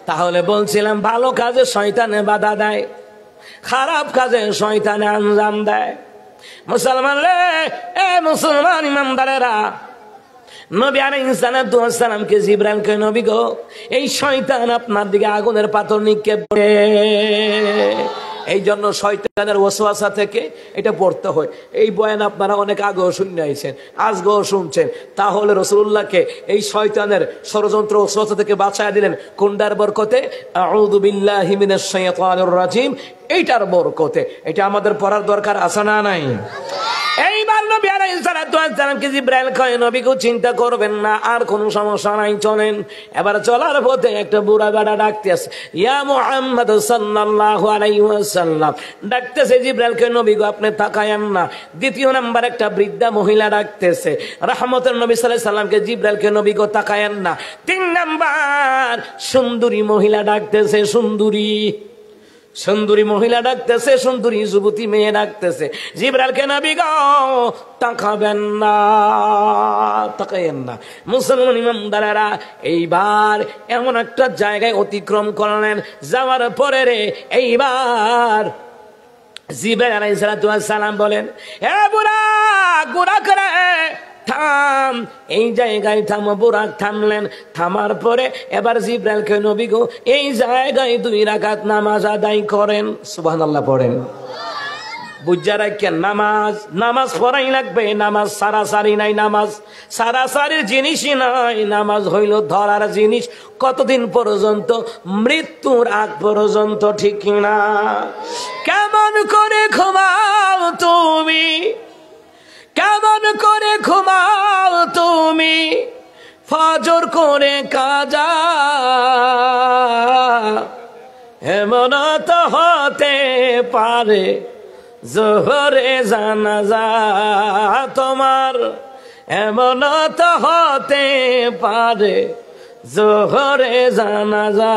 তাহলে বলছিলাম ভালো কাজে শয়তানে বাধা দেয়, খারাপ কাজে শয়তানে আঞ্জাম দেয়। মুসলমান রে, এ মুসলমান ইমানদারেরা, নবী আলাইহিস সালাতু ওয়াস সালামকে জিবরাইল কয়, নবী গো, এই শয়তান আপনার দিকে আগুনের পাথর নিক্ষেপ করে। এই জন্য শয়তানের ওয়াসওয়াসা থেকে এটা পড়তে হয়। এই বয়ান আপনারা অনেক আগেও শুনে আইছেন, আজকেও শুনছেন। তাহলে রাসূলুল্লাহকে এই শয়তানের ষড়যন্ত্র ওয়াসওয়াসা থেকে বাঁচায় দিলেন কোনটার বরকতে? আউযু বিল্লাহি মিনাশ শাইতানির রাজিম, এইটার বরকতে। এটা আমাদের পড়ার দরকার আছে না নাই? এইবার নবী আলাইহিস সালাতু ওয়াস সালামকে জিবরাইল কয়, নবী গো চিন্তা করবেন না, আর কোনো সমস্যা নাই, চলেন। এবার চলার পথে একটা বুড়া বেটা ডাকতেছে, ইয়া মুহাম্মদ সাল্লাল্লাহু আলাইহি ওয়াসাল্লাম ডাকতেছে। জিবরাইল কয়, নবী গো আপনি তাকায়েন না। দ্বিতীয় নাম্বার একটা বৃদ্ধা মহিলা ডাকতেছে, রহমতের নবী সাল্লাল্লাহু আলাইহি সাল্লামকে। জিবরাইল কয়, নবী গো তাকায়েন না। তিন নাম্বার সুন্দরী মহিলা ডাকতেছে, সুন্দরী সুন্দরী মহিলা ডাকতেছে, সুন্দরী যুবতী মেয়ে ডাকতেছে, জিবরাইলকে নবী গো তাকাবেন না, তাকায়েন না। মুসলমান ইমামদারেরা এইবার এমন একটা জায়গায় অতিক্রম করলেন, যাওয়ার পরে রে এইবার জিবরাইল আলাইহিস সালাম বলেন, হে বুরাক, বুরাক রে থাম, এই জায়গায় থামো। বুরাক থামলেন। থামার পরে এবার জিবরাইলকে নবী গো এই জায়গায় 2 রাকাত নামাজ আদায় করেন। সুবহানাল্লাহ পড়েন। বুঝা রাখেন, নামাজ পড়াই লাগবে। নামাজ সারাসারি নাই, নামাজ সারাসারির জিনিসই নাই। নামাজ হইল ধরার জিনিস। কতদিন পর্যন্ত? মৃত্যুর আগ পর্যন্ত, ঠিক না? কেমন করে ঘুমাও তুমি, কেমন করে ঘুমাও তুমি, ফজর করে কাজা, এমন তো হতে পারে জোহরে জানাজা তোমার, এমন তো হতে পারে জোহরে জানাজা।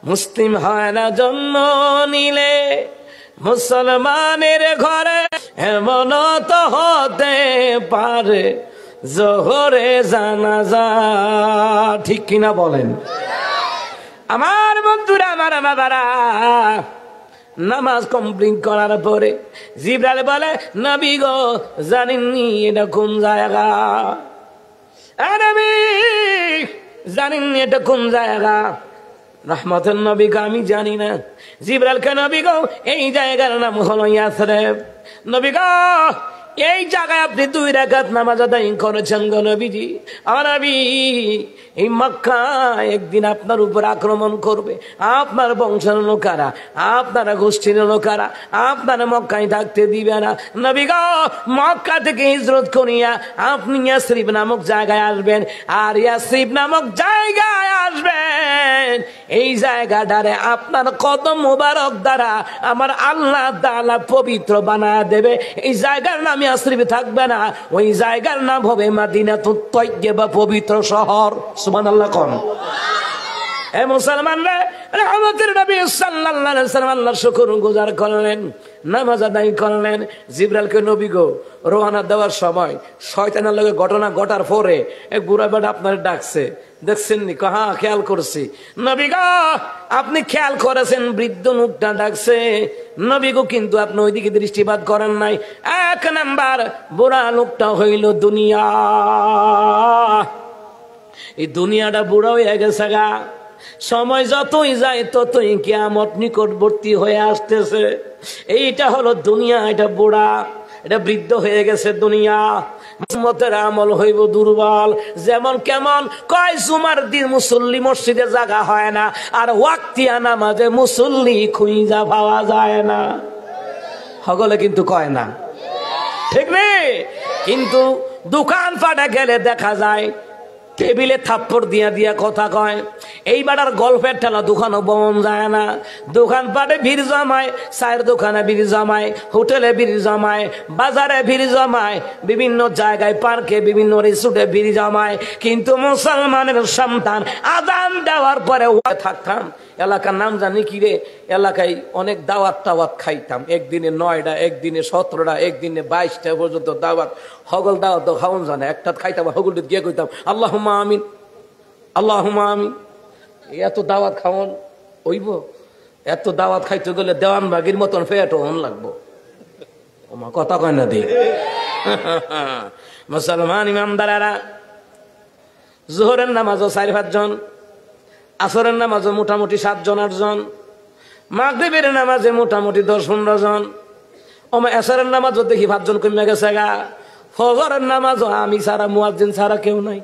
মুসলিম হয় না জন্ম নিলে মুসলমানের ঘরে, এমন তো হতে পারে জোহরে জানাজা, ঠিক কিনা বলেন? আমার বন্ধুরা, আমার বাবারা, নামাজ কমপ্লিট করার পরে জিবরাইল বলে, নবী গো জানেননি এটা কোন জায়গা? নবী জানেননি এটা কোন জায়গা? রহমতের নবী গো আমি জানি না। জিবরাইলকে নবী গো এই জায়গার নাম হলো ইয়াসরিব। নবী গো এই জায়গায় আপনি 2 রাকাত নামাজ আদায় করেছেন গো নবীজি। আর নবী এই মক্কা একদিন আপনার উপর আক্রমণ করবে, আপনার বংশের লোকেরা, আপনার গোষ্ঠীর লোকেরা আপনার মক্কায় থাকতে দিবে না। নবী গো মক্কা থেকে হিজরত করিয়া আপনি ইয়াসরিব নামক জায়গায় আসবেন। আর ইয়াসরিব নামক জায়গায় আসবেন, এই জায়গাটারে আপনার কদম মুবারক দ্বারা আমার আল্লাহ তাআলা পবিত্র বানায় দেবে। এই জায়গার নাম ইয়াসরিব থাকবে না, ওই জায়গার নাম হবে মদিনাতুত তাইয়্যিবা, পবিত্র শহর। সুবহানাল্লাহ কোন। হে মুসলমানরা, রহমতের নবী সাল্লাল্লাহু আলাইহি ওয়াসাল্লাম আল্লাহর শুকর গুজার করলেন, নামাজ আদায় করলেন। জিবরাইলকে নবী গো রওনা দেওয়ার সময় শয়তানের লগে ঘটনা ঘটার পরে এক বুড়া বেটা আপনার ডাকছে, দেখছেন নি? হ্যাঁ খেয়াল করছি। নবী গো আপনি খেয়াল করেছেন, বৃদ্ধ লোকটা ডাকছে। নবী গো কিন্তু আপনি ওইদিকে দৃষ্টিপাত করেন নাই। 1 নাম্বার, বুড়া লোকটা হইল দুনিয়া। এই দুনিয়াটা বুড়া হয়ে গেছে গা। সময় যতই যায় ততই কিয়ামত নিকটবর্তী হয়ে আসতেছে। এইটা হলো দুনিয়া, এটা বুড়া, এটা বৃদ্ধ হয়ে গেছে দুনিয়া। উম্মতের আমল হইব দুর্বল। যেমন কেমন কয় জুমার দিন মুসল্লি মসজিদে জায়গা হয় না, আর ওয়াক্তিয়া নামাজে মুসল্লি খুঁজা পাওয়া যায় না। সকলে কিন্তু কয় না, ঠিক নেই? কিন্তু দোকান পাটে গেলে দেখা যায় টেবিলে থাপ্পড় দিয়া দিয়া কথা কয়। এইবার আর গল্পের ঠেলা দোকানও বন যায় না। দোকান পাটে ভিড় জমায়, চায়ের দোকানে ভিড় জমায়, হোটেলে ভিড় জমায়, বাজারে ভিড় জমায়, বিভিন্ন জায়গায় পার্কে, বিভিন্ন রিসোর্টে ভিড় জমায়। কিন্তু মুসলমানের সন্তান আযান দেওয়ার পরে থাকতাম। এলাকার নাম জানি কি রে, এলাকায় অনেক দাওয়াত টাওয়াত খাইতাম। একদিনে 9টা, একদিনে 17টা, একদিনে 22টা পর্যন্ত দাওয়াত। হগল দাওয়াত তো খাওয়ান জানে, একটা খাইতাম, হগলটা গিয়ে কইতাম আল্লাহুম্মা আমিন, আল্লাহুম্মা আমিন। এত দাওয়াত খাওয়ান হইব? এত দাওয়াত খাইতে গেলে দেওয়ান বাগির মতন ফেট হন লাগবো। ওমা কথা কয় না দি। মুসলমান ইমামদারেরা, জোহরের নামাজও 4-5 জন, আসরের নামাজও মোটামুটি 7 জন 8 জন, মাগরিবের নামাজে মোটামুটি 10-15 জন, ওমা এশারের নামাজও দেখি 5 জন কমে গেছে গা। ফজরের নামাজও আমি ছাড়া, মুয়াজ্জিন ছাড়া কেউ নাই।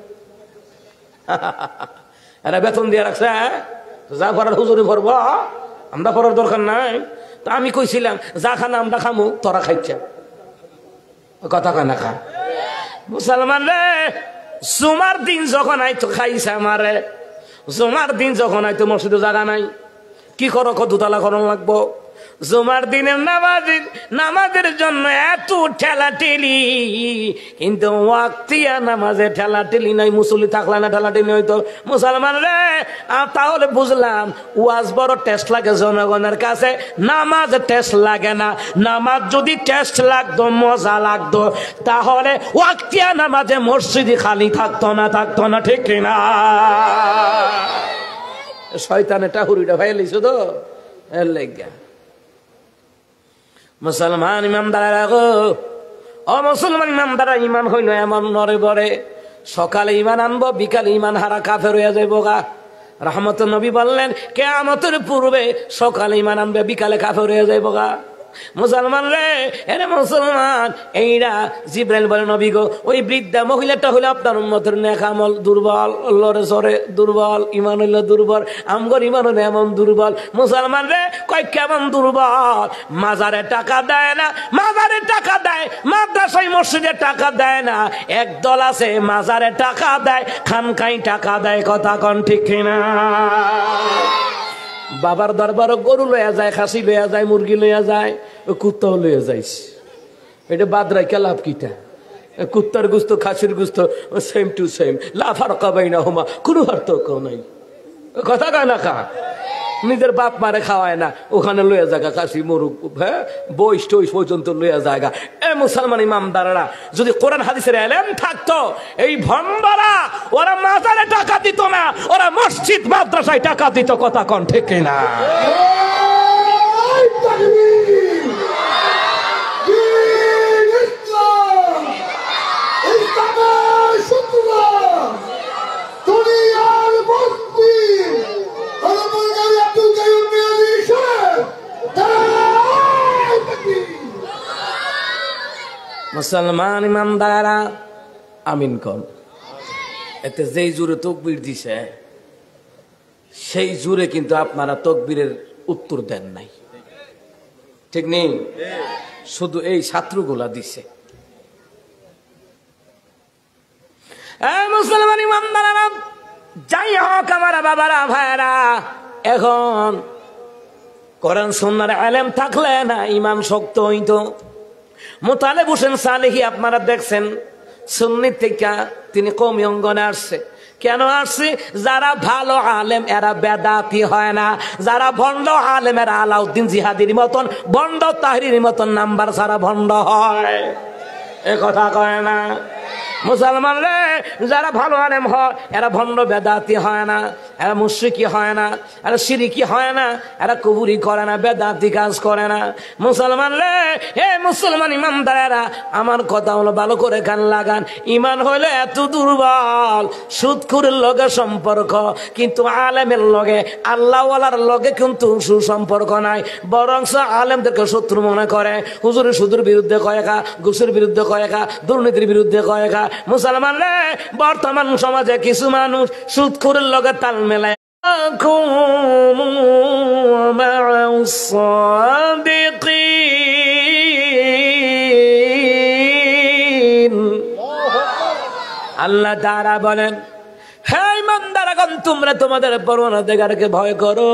এরা বেতন দিয়ে রাখছে, যা পড়ার হুজুরি পড়ব, আমরা পড়ার দরকার নাই। তো আমি কইছিলাম যা খানা আমরা খামু, তোরা খাইছে। কথা কয় না খা। মুসলমান রে, জুমার দিন যখন আইতো খাইছে আমারে, জুমার দিন যখন আইতো মসজিদে জায়গা নাই, কি করো? দুতলা করণ লাগবো। জুমার দিনের নামাজের জন্য এত ঠেলাঠেলি, কিন্তু ওয়াক্তিয়া নামাজে ঠেলাঠেলি নাই। মুসল্লি থাকলে না ঠেলাঠেলি হইতো। মুসলমান রে, তাহলে বুঝলাম ওয়াজ বড় টেস্ট লাগে জনগণের কাছে, নামাজ টেস্ট লাগে না। নামাজ যদি টেস্ট লাগতো, মজা লাগতো, তাহলে ওয়াক্তিয়া নামাজে মসজিদে খালি থাকতো না, ঠিক কিনা? শয়তানের টাহুরিটা ভাই লিখছো তো এর লেগা। মুসলমান ইমানদারেরা গো, ও মুসলমান ইমানদারা, ইমান হইল এমন নরে বরে, সকালে ইমান আনবো, বিকালে ইমান হারা কাফের হইয়া যাইব গা। রহমতুল নবী বললেন, কিয়ামতের পূর্বে সকালে ইমান আনবে, বিকালে কাফের হইয়া যাইব গা। মুসলমান রে, এরে মুসলমান, এইরা জিব্রাইল বলে, নবী গো, ওই বৃদ্ধা মহিলাটা হইলে আপনার উম্মতের নেক আমল দুর্বল, লরে সরে দুর্বল, ইমান হইল দুর্বল, আমগর ইমান হইল এমন দুর্বল। মুসলমান রে কয়, কেমন দুর্বল? মাজারে টাকা দেয় না, মাজারে টাকা দেয়, মাদ্রাসায় মসজিদে টাকা দেয় না। একদল আছে মাজারে টাকা দেয়, খানকাই টাকা দেয়। কথা কন ঠিক কিনা? বাবার দরবার গরু লইয়া যায়, খাসি লইয়া যায়, মুরগি লইয়া যায়, কুত্তাও লইয়া যাইস। এটা বাদ রাখা লাভ কিটা? কুত্তার গুস্ত খাসির গুস্ত সেম টু সেম, লাফার কাবাই না হোমা, কোনো পার্থক্য নাই। কথা কয় না কা? নিজের বাপ মারে খাওয়ায় না, ওখানে লইয়া জায়গা খাসি মরুক, হ্যাঁ, বইস টইস পর্যন্ত লইয়া জায়গা। এ মুসলমান ইমামদারেরা, যদি কোরআন হাদিসের এলেম থাকতো, এই ভণ্ডরা ওরা মাজারে টাকা দিত না, ওরা মসজিদ মাদ্রাসায় টাকা দিত। কথা কন ঠিক কিনা? মুসলমান ইমানদারেরা আমিন কন। এতে যেই জোরে তকবীর দিছে, সেই জোরে কিন্তু আপনারা তকবীরের উত্তর দেন নাই, ঠিক নেই? শুধু এই ছাত্রগুলা দিছে। মুসলমান ইমানদারেরা, যাই হোক আমার বাবারা ভাইরা, এখন কোরআন সুন্নাহর ইলম থাকলে না ইমান শক্ত হইতো। মুতালেব হোসেন সালেহী আপনারা দেখছেন, সুন্নি থেকে তিনি কওমি অঙ্গনে আসছে। কেন আসছে? যারা ভালো আলেম এরা বেদাতি হয় না, যারা ভণ্ড আলেম এরা আলাউদ্দিন জিহাদির মতন, ভণ্ড তাহরির মতন নাম্বার ছাড়া ভণ্ড হয়। এ কথা কয় না মুসলমান রে। যারা ভালো আলেম হয় এরা ভণ্ড বেদাতি হয় না, এরা মুশরিকি হয় না, এরা শিরিকি হয় না, এরা কুফরি করে না, বেদাতি কাজ করে না। মুসলমান রে, হে মুসলমান ইমানদারেরা, আমার কথা হলো ভালো করে কান লাগান। ইমান হইলে এত দুর্বল, সুদখোরের লগে সম্পর্ক, কিন্তু আলেমের লগে, আল্লাহওয়ালার লগে কিন্তু সুসম্পর্ক নাই। বরং আলেমদেরকে শত্রু মনে করে। হুজুরের সুদের বিরুদ্ধে কয়েকা, ঘুষের বিরুদ্ধে কয়েকা, দুর্নীতির বিরুদ্ধে কয়েকা। মুসলমান রে, বর্তমান সমাজে কিছু মানুষ সুদখোরের লগে তাল মেলায়। আল্লাহ তাআলা বলেন, হে ইমানদারগণ, তোমরা তোমাদের পরওয়ারদিগারকে ভয় করো।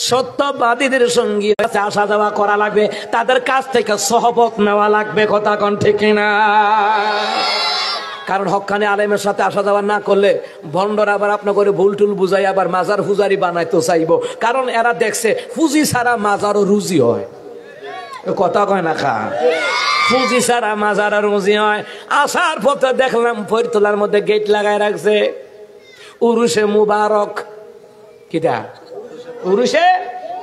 সত্যবাদীদের সঙ্গে আসা যাওয়া করা লাগবে, তাদের কাছ থেকে সহবত নেওয়া লাগবে। কথা কন ঠিক না? কারণ হক্কানি আলেমের সাথে আসা যাওয়া না করলে ভণ্ডরা আবার আপনার করে ভুল টুল বুঝাই আবার মাজার ফুজারি বানাইতে চাইব। কারণ এরা দেখছে ফুজি ছাড়া মাজারও রুজি হয়। কথা কয় না খা? ফুজি ছাড়া মাজার রুজি হয়। আসার পথে দেখলাম ফরিদতলার মধ্যে গেট লাগাই রাখছে, উরুসে মুবারক। কিটা? উরুসে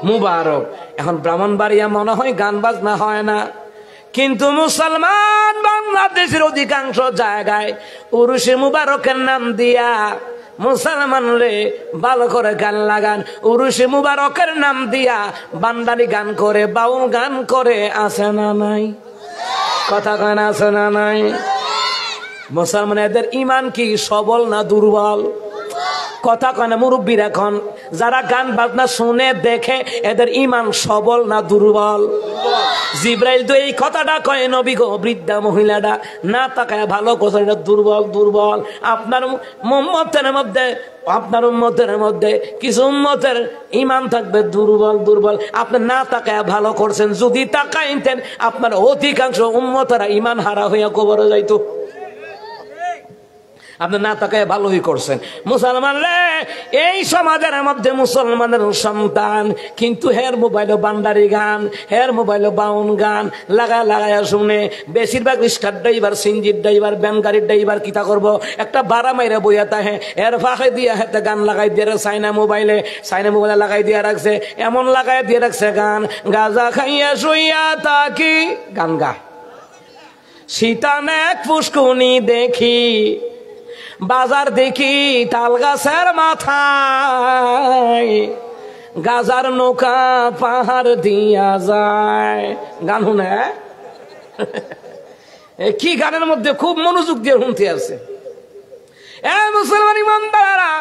মুবারক। এখন ব্রাহ্মণবাড়িয়া মনে হয় গান বাজনা হয় না, কিন্তু মুসলমান বাংলাদেশের অধিকাংশ জায়গায় উরুসে মুবারকের নাম দিয়া মুসলমান রে ভালো করে গান লাগান। উরুসে মুবারকের নাম দিয়া বান্দারি গান করে, বাউল গান করে, আছে না নাই? কথা কয় না, আছে না নাই? মুসলমান এদের ইমান কি সবল না দুর্বল? কথা কয় না মুরব্বীর এখন যারা গান বাজনা শুনে দেখে এদের ইমান সবল না দুর্বল? জিব্রাইল তো এই কথাটা কয় নবী গো, বৃদ্ধা মহিলাটা না তাকায় ভালো কথা, এটা দুর্বল দুর্বল। আপনার উম্মতের মধ্যে কিছু উম্মতের ইমান থাকবে দুর্বল দুর্বল। আপনি না তাকায় ভালো করছেন, যদি তাকাইতেন আপনার অধিকাংশ উম্মতেরা ইমান হারা হইয়া কবরে যাইতো। আপনি না তাকায় ভালোই করছেন। মুসলমান রে, এই সমাজের মধ্যে মুসলমানের সন্তান কিন্তু হের মোবাইলে বান্ডারি গান, হের মোবাইলে বাউন গান লাগায়া শুনে। বেশিরভাগ রিক্সার ড্রাইভার, সিঞ্জির ড্রাইভার, ব্যান গাড়ির ড্রাইভার কিতা করবো, একটা বাড়া মাইরা বইয়া তাহে এর ফাঁকে দিয়া হাতে গান লাগাই দিয়ে চাইনা মোবাইলে লাগাই দিয়া রাখছে, এমন লাগাই দিয়ে রাখছে গান, গাজা খাইয়া শুইয়া তাকি গান গা, শীতানে এক পুষ্কুনি দেখি, বাজার দেখি তাল গাছের মাথায়, গাজার নৌকা পাহাড় দিয়া যায়। গান শুনে কি গানের মধ্যে খুব মনোযোগ দিয়ে শুনতে আছে। মুসলমান ইমানদাররা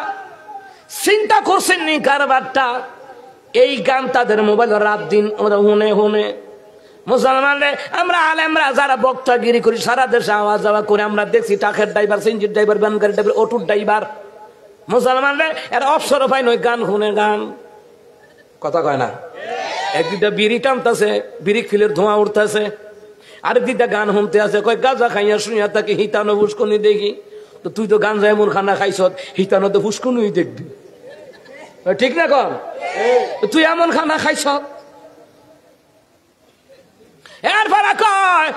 চিন্তা করছেন নি কারবারটা? এই গান তাদের মোবাইল রাত দিন ওরা শুনে শুনে। মুসলমানরে আমরা আলেমরা যারা বক্তাগিরি করি, সারা দেশে আওয়াজ যাওয়া করে, আমরা দেখছি টাকের ড্রাইভার, সিঞ্জির ড্রাইভার, ব্যানগাড়ি ড্রাইভার, অটোর ড্রাইভার, মুসলমানরে এরা অবসর পাই নয় গান শুনে গান। কথা কয় না? একদিকটা বিড়ি টানতেছে, বিড়ি খিলের ধোঁয়া উঠতেছে, আরেকদিকটা গান শুনতে আছে, কয় গাঁজা খাইয়া শুইয়া তাকে হিতানো ফুসকুনি দেখি। তো তুই তো গান যায় মন খানা খাইছ, হিতানো তো ফুসকুনি দেখবি, ঠিক না? কর তুই এমন খানা খাইছ। এরপরে কয়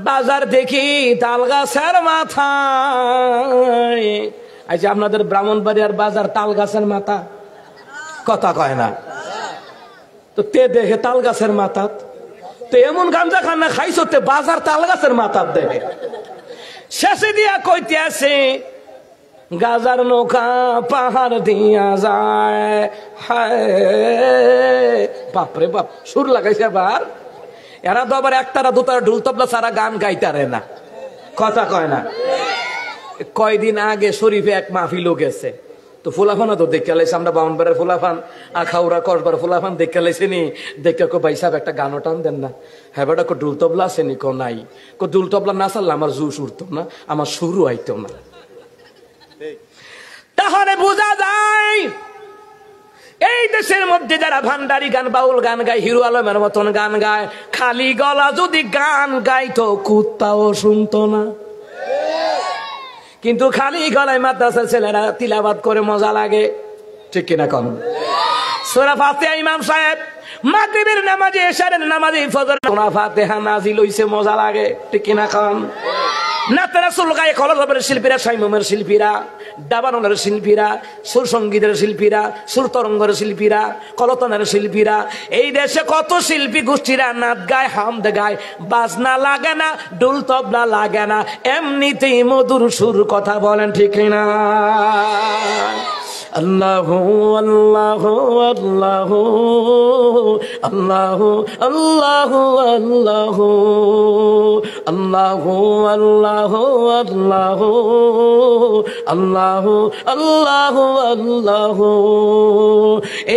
বাজার দেখি তাল গাছের মাথায়। আচ্ছা, আপনাদের ব্রাহ্মণবাড়িয়ার বাজার তাল গাছের মাথা? কথা কয় না? তো তে দেখে তাল গাছের মাথা, তো এমন গাঞ্জা খানা খাইছ তে বাজার তাল গাছের মাথার দেখে। শেষে দিয়া কইতে আছে গাজার নৌকা পাহাড় দিয়া যায়। হায় বাপরে বাপ, সুর লাগাইছে আবার। এরা তো আবার একতারা দুতারা ঢুল তবলা সারা গান গাইতারে না। কথা কয় না? কয়দিন আগে শরীফে এক মাহফিলও গেছে, তো ফুলাফানা তো দেখে লাইছে, আমরা বাউনবাড়ের ফুলাফান, আখাউড়া কসবার ফুলাফান দেখে লাইছে নি। দেখে কো ভাই সাহেব একটা গানও টান দেন না। হ্যাঁ বেটা, কো ঢুল তবলা আছে নি? কো নাই। কো ঢুল তবলা না চাললে আমার জুস উঠতো না, আমার সুরও আইতো না। তাহলে বোঝা যায় এই দেশের মধ্যে যারা ভান্ডারি গান, বাউল গান গায়, হিরো আলমের মতন গান গায়, খালি গলা যদি গান গাইতো কুত্তাও শুনতো না। কিন্তু খালি গলায় মাদ্রাসার ছেলেরা তিলাবাত করে মজা লাগে, ঠিক কিনা কম? সূরা ফাতিহা ইমাম সাহেব মাগরিবের নামাজে, এশারের নামাজে, ফজর সূরা ফাতিহা নাজিল হইছে, মজা লাগে, ঠিক কিনা কম? নাতে রাসূল গায়ে কলরবের শিল্পীরা, সাইমুমের শিল্পীরা, দাবানলের শিল্পীরা, সুর সঙ্গীতের শিল্পীরা, সুর তরঙ্গের শিল্পীরা, কলতনের শিল্পীরা, এই দেশে কত শিল্পী গোষ্ঠীরা নাচ গায়, হামদ গায়, বাজনা লাগে না, ঢোল তবলা লাগে না, এমনিতেই মধুর সুর। কথা বলেন ঠিক না? আল্লাহু আল্লাহু আল্লাহু আল্লাহু আল্লাহু আল্লাহু আল্লাহু আল্লাহু আল্লাহু আল্লাহু আল্লাহু আল্লাহু।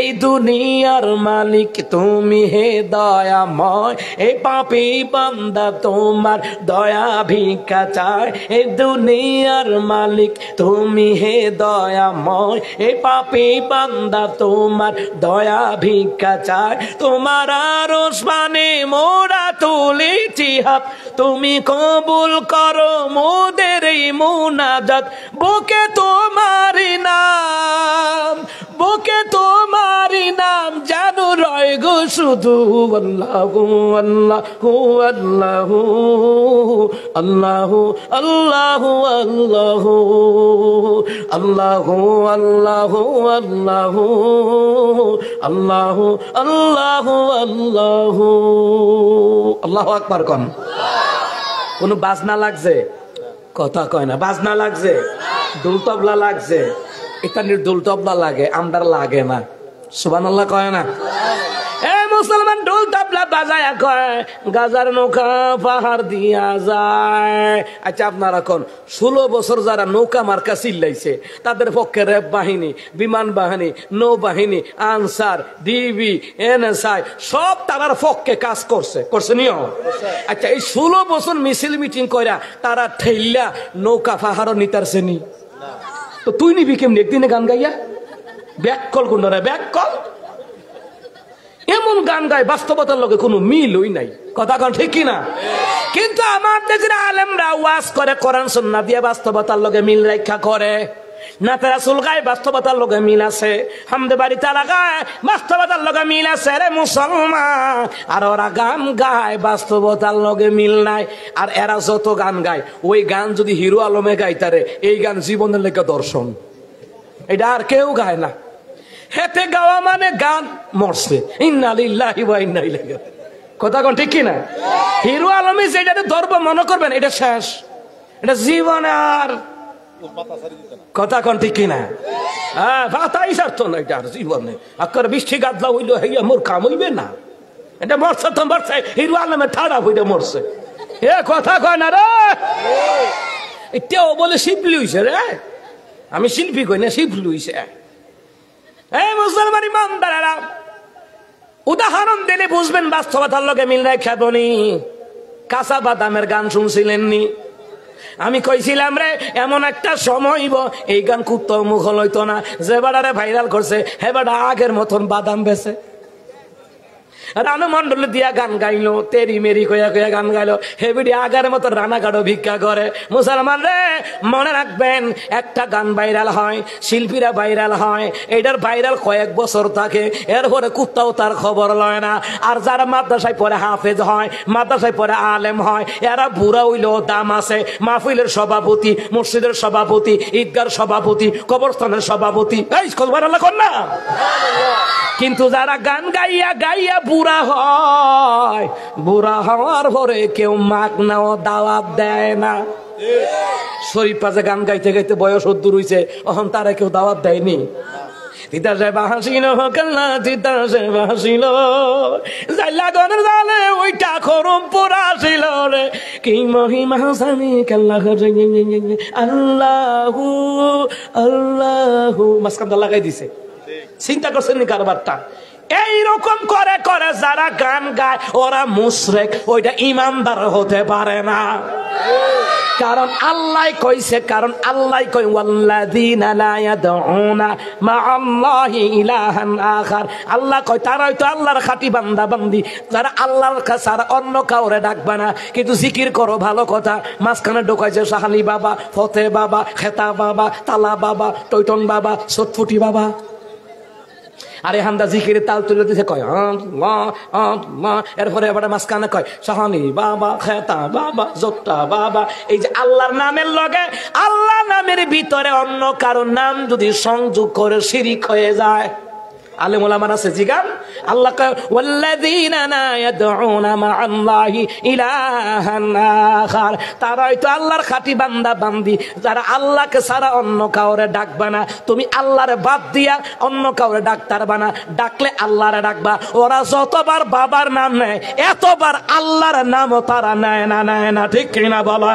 এই দুনিয়ার মালিক তুমি হে দয়াময়, এই পাপী বান্দা তোমার দয়া ভিক্ষা চায়। এই দুনিয়ার মালিক তুমি হে দয়াময়, এই পাপী বান্দা তোমার দয়া ভিক্ষা চায়। তোমার আরশ পানে মোরা তুলেছি হাত, তুমি কবুল করো মোদের এই মুনাজাত। বুকে তোমারই নাম, বুকে তোমারই নাম জানু রয় গো শুধু। আল্লাহু আল্লাহু আল্লাহু আল্লাহু আল্লাহু আল্লাহু আল্লাহু আল্লাহু আল্লাহু আল্লাহু আল্লাহু আল্লাহু। আল্লাহু আকবার কোন? কোন বাজনা লাগছে? কথা কয় না? বাজনা লাগছে, ঢোল তবলা লাগছে, এটা ঢোল তবলা লাগে, আমদার লাগে না। সুবহানাল্লাহ কয় না? মুসলমান ঢোল তাবলা বাজায় কয় গাজার নৌকা পাহাড় দিয়া যায়। আচ্ছা আপনারা কোন 16 বছর যারা নৌকা মার্কা চিল্লাইছে তাদের পক্ষে র্যাব বাহিনী, বিমান বাহিনী, নৌবাহিনী, আনসার, ডিবি, এনএসআই সব তারার পক্ষে কাজ করছে নিও। আচ্ছা এই 16 বছর মিছিল মিটিং কইরা তারা ঠেইলা নৌকা পাহাড় নিতারছে নি? তো তুই নিবি কেমনি একদিনে গান গাইয়া? ব্যাককল কোন ব্যাককল এমন গান গায় বাস্তবতার লগে কোনো মিলই নাই। কথা কোন ঠিক কিনা? কিন্তু আমার দেশের আলেমরা ওয়াজ করে, কোরআন সুন্নাহ দিয়ে বাস্তবতার লগে মিল রক্ষা করে। নাতে রাসূল গায় বাস্তবতার লগে মিল আছে, হামদে বাড়ি তারা গায় বাস্তবতার লগে মিল আছে রে মুসলমান। আর ওরা গান গায় বাস্তবতার লগে মিল নাই। আর এরা যত গান গায় ওই গান যদি হিরো আলমে গাইতারে এই গান জীবনের লেখা দর্শন, এটা আর কেউ গায় না। হেতে গাওয়া মানে গান মরছে, ইন্না লিল্লাহি ওয়া ইন্না ইলাইহি। কথা কোন ঠিক কিনা? হিরো আলমে যেটা ধর্ম মনে করবেন এটা শেষ, এটা জীবনে আর কথা কোন ঠিক কিনা? হ্যাঁ ভাতাই সারতো না এটা আর জীবনে। আকার বৃষ্টি গাদলা হইলো হইয়া মোর কাম হইবে না, এটা মরছে তো মরছে, হিরো আলমে ঠাড়া হইলে মরছে। এ কথা কয় না রে, এটাও বলে শিল্পী হইছে রে। আমি শিল্পী কই না, শিল্পী হইছে। এই মুসলমান ইমানদারেরা উদাহরণ দিলে বুঝবেন বাস্তবতার লগে মিল রেখা বনি। কাঁচা বাদামের গান শুনছিলেননি? আমি কইছিলাম রে এমন একটা সময় এই গান কুত্ত মুখ লইতো না, যে বাড়ারে ভাইরাল করছে হে বাড়া আগের মতন বাদাম বেছে। রানু মন্ডল দিয়া গান গাইলো, তেরি মেরি কয়া কয়া গান গাইলো, হেবিডি আগার মতো রানাঘাটও ভিক্ষা করে। মুসলমান রে মনে রাখবেন, একটা গান ভাইরাল হয়, শিল্পীরা ভাইরাল হয়, এটার ভাইরাল কয়েক বছর থাকে, এরপরে কুত্তাও তার খবর লয় না। আর যারা মাদ্রাসায় পড়ে হাফেজ হয়, মাদ্রাসায় পড়ে আলেম হয়, এরা বুড়া হইলেও দাম আছে। মাহফিলের সভাপতি, মসজিদের সভাপতি, ঈদগার সভাপতি, কবরস্থানের সভাপতি, এই খবর আল্লাহ কর না। কিন্তু যারা গান গাইয়া গাইয়া বুড়া হয়, বুড়া হওয়ার পরে কেউ মাগনাও দাওয়াত দেয় না। শরীফ পাশে গান গাইতে গাইতে বয়স 70 হইছে, এখন তারা কেউ দাওয়াত দেয়নি। তিতাসে বাহাসিল কাল্লা তিতাসে বাহাসিল জাইলা গনের জালে ওইটা খরম পোড়াছিল রে, কি মহিমা জানি কাল্লা আল্লাহু আল্লাহু মাসকাম লাগাই দিছে। চিন্তা করছেন নি কারবারটা? এইরকম করে করে যারা গান গায় ওরা মুশরিক, ওইটা ইমানদার হতে পারে না। কারণ আল্লাহ কইছে, কারণ আল্লাহ কই ওয়াল্লাযিনা লা ইয়াদউনা মাআল্লাহি ইলাহান আখার। আল্লাহ কয় তারা হয়তো আল্লাহর খাঁটি বান্দা বান্দি, যারা আল্লাহর কাছে আর অন্য কাউরে ডাকবে না, কিন্তু জিকির করো ভালো কথা। মাঝখানে ঢোকাইছে সাহালি বাবা, ফতে বাবা, খেতা বাবা, তালা বাবা, টৈটন বাবা, সতফুটি বাবা। আরে হামদা জিকিরে তাল তুলে দিছে, কয় এরপরে এবার মাঝখানে কয় সাহানি বাবা, খেতা বাবা, জোট্টা বাবা। এই যে আল্লাহর নামের লগে আল্লাহ নামের ভিতরে অন্য কারো নাম যদি সংযোগ করে শিরিক হয়ে যায়। আলেম ওলামার আছে জিগান, আল্লাহ কয় ওয়াল্লাযীনা লা ইয়াদউনা মাআল্লাহি ইলাহান আখার। তারা হয়তো আল্লাহর খাঁটি বান্দা বান্দি, যারা আল্লাহকে ছাড়া অন্য কাউরে ডাকবা না। তুমি আল্লাহরে বাদ দিয়া অন্য কাউরে ডাকতারবা না, ডাকলে আল্লাহরে ডাকবা। ওরা যতবার বাবার নাম নেয় এতবার আল্লাহর নামও তারা নেয় না, ঠিক কিনা বলো?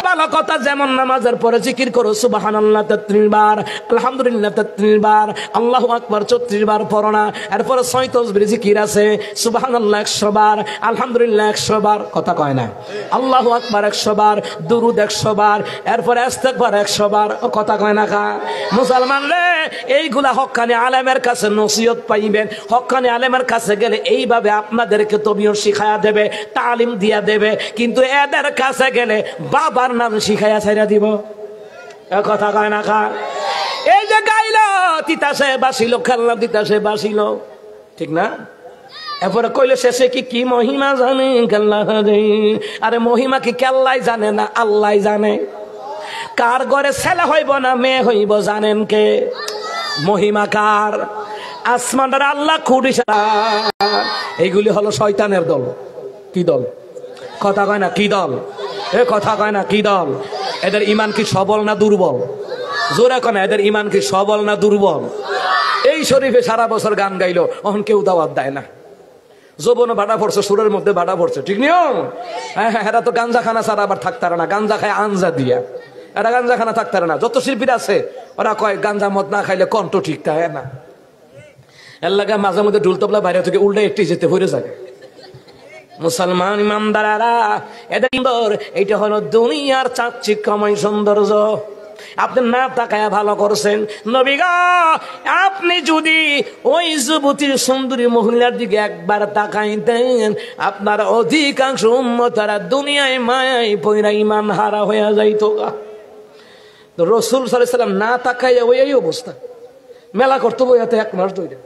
ভালো কথা। যেমন নামাজের পরে জিকির করো সুবহানাল্লাহ 33 বার, আলহামদুলিল্লাহ 33 বার, আল্লাহু আকবার 34 বার পড়ো না। এরপরে 36 জিকির আছে, সুবহানাল্লাহ 100 বার, আলহামদুলিল্লাহ 100 বার, কথা কয় না, আল্লাহু আকবার 100 বার, দুরুদ 100 বার, এরপরে ইস্তিগফার 100 বার, কথা কয় না কা? মুসলমান রে এইগুলা হক্কানি আলেমের কাছে নসিহত পাইবেন। হক্কানি আলেমের কাছে গেলে এইভাবে আপনাদেরকে তবিয়ত শিখায়া দেবে, তালিম দিয়া দেবে। কিন্তু এদের কাছে গেলে বাবার নাম শিখাইয়া ছাইরা দিব, কথা কয় না কা? এই যে গাইল তিতাসে বাসিল, খেললাম তিতাসে বাসিল, ঠিক না? এরপরে কইলে শেষে কি মহিমা জানে কেল্লা। আরে মহিমা কি কেল্লাই জানে না, আল্লাহ জানে। কার ঘরে ছেলে হইব না মেয়ে হইব জানেন কে? মহিমা কার? আসমানের আল্লাহ খুঁড়ি। এইগুলি হলো শয়তানের দল। কি দল? কথা কয় না কি দল? এ কথা কয় না কি দল? এদের ইমান কি সবল না দুর্বল? জোরে কয় না, এদের ইমান কি সবল না দুর্বল? এই শরীফে সারা বছর গান গাইলো, এখন কেউ দাওয়াত দেয় না। যৌবনে ভাড়া পড়ছে, সুরের মধ্যে ভাড়া পড়ছে, ঠিক নিয়ম। হ্যাঁ হ্যাঁ, এরা তো গাঞ্জা খানা ছাড়া আবার থাকতারে না, গাঞ্জা খায় আঞ্জা দিয়া, এরা গাঞ্জা খানা থাকতারে না। যত শিল্পীরা আছে ওরা কয় গাঞ্জা মদ না খাইলে কণ্ঠ ঠিক থাকে না। এর লাগে মাঝে মধ্যে ঢুল তবলা বাইরে থেকে উল্টে একটি যেতে হয়ে যায়। মুসলমান ইমানদারেরা, এটা সুন্দর, এইটা হলো দুনিয়ার চাকচিক্যময় সৌন্দর্য। আপনি না তাকায়া ভালো করছেন। নবী গো, আপনি যদি ওই যুবতীর সুন্দরী মহিলার দিকে একবার তাকাইতেন, আপনার অধিকাংশ উম্মতারা দুনিয়ায় মায়ায় পয়রা ইমান হারা হয়ে যাইতো। রাসূল সাল্লাল্লাহু আলাইহি ওয়াসাল্লাম না তাকাইয়া ওই অবস্থা মেলা করতে বইয়াতে 1 মাস ধরে,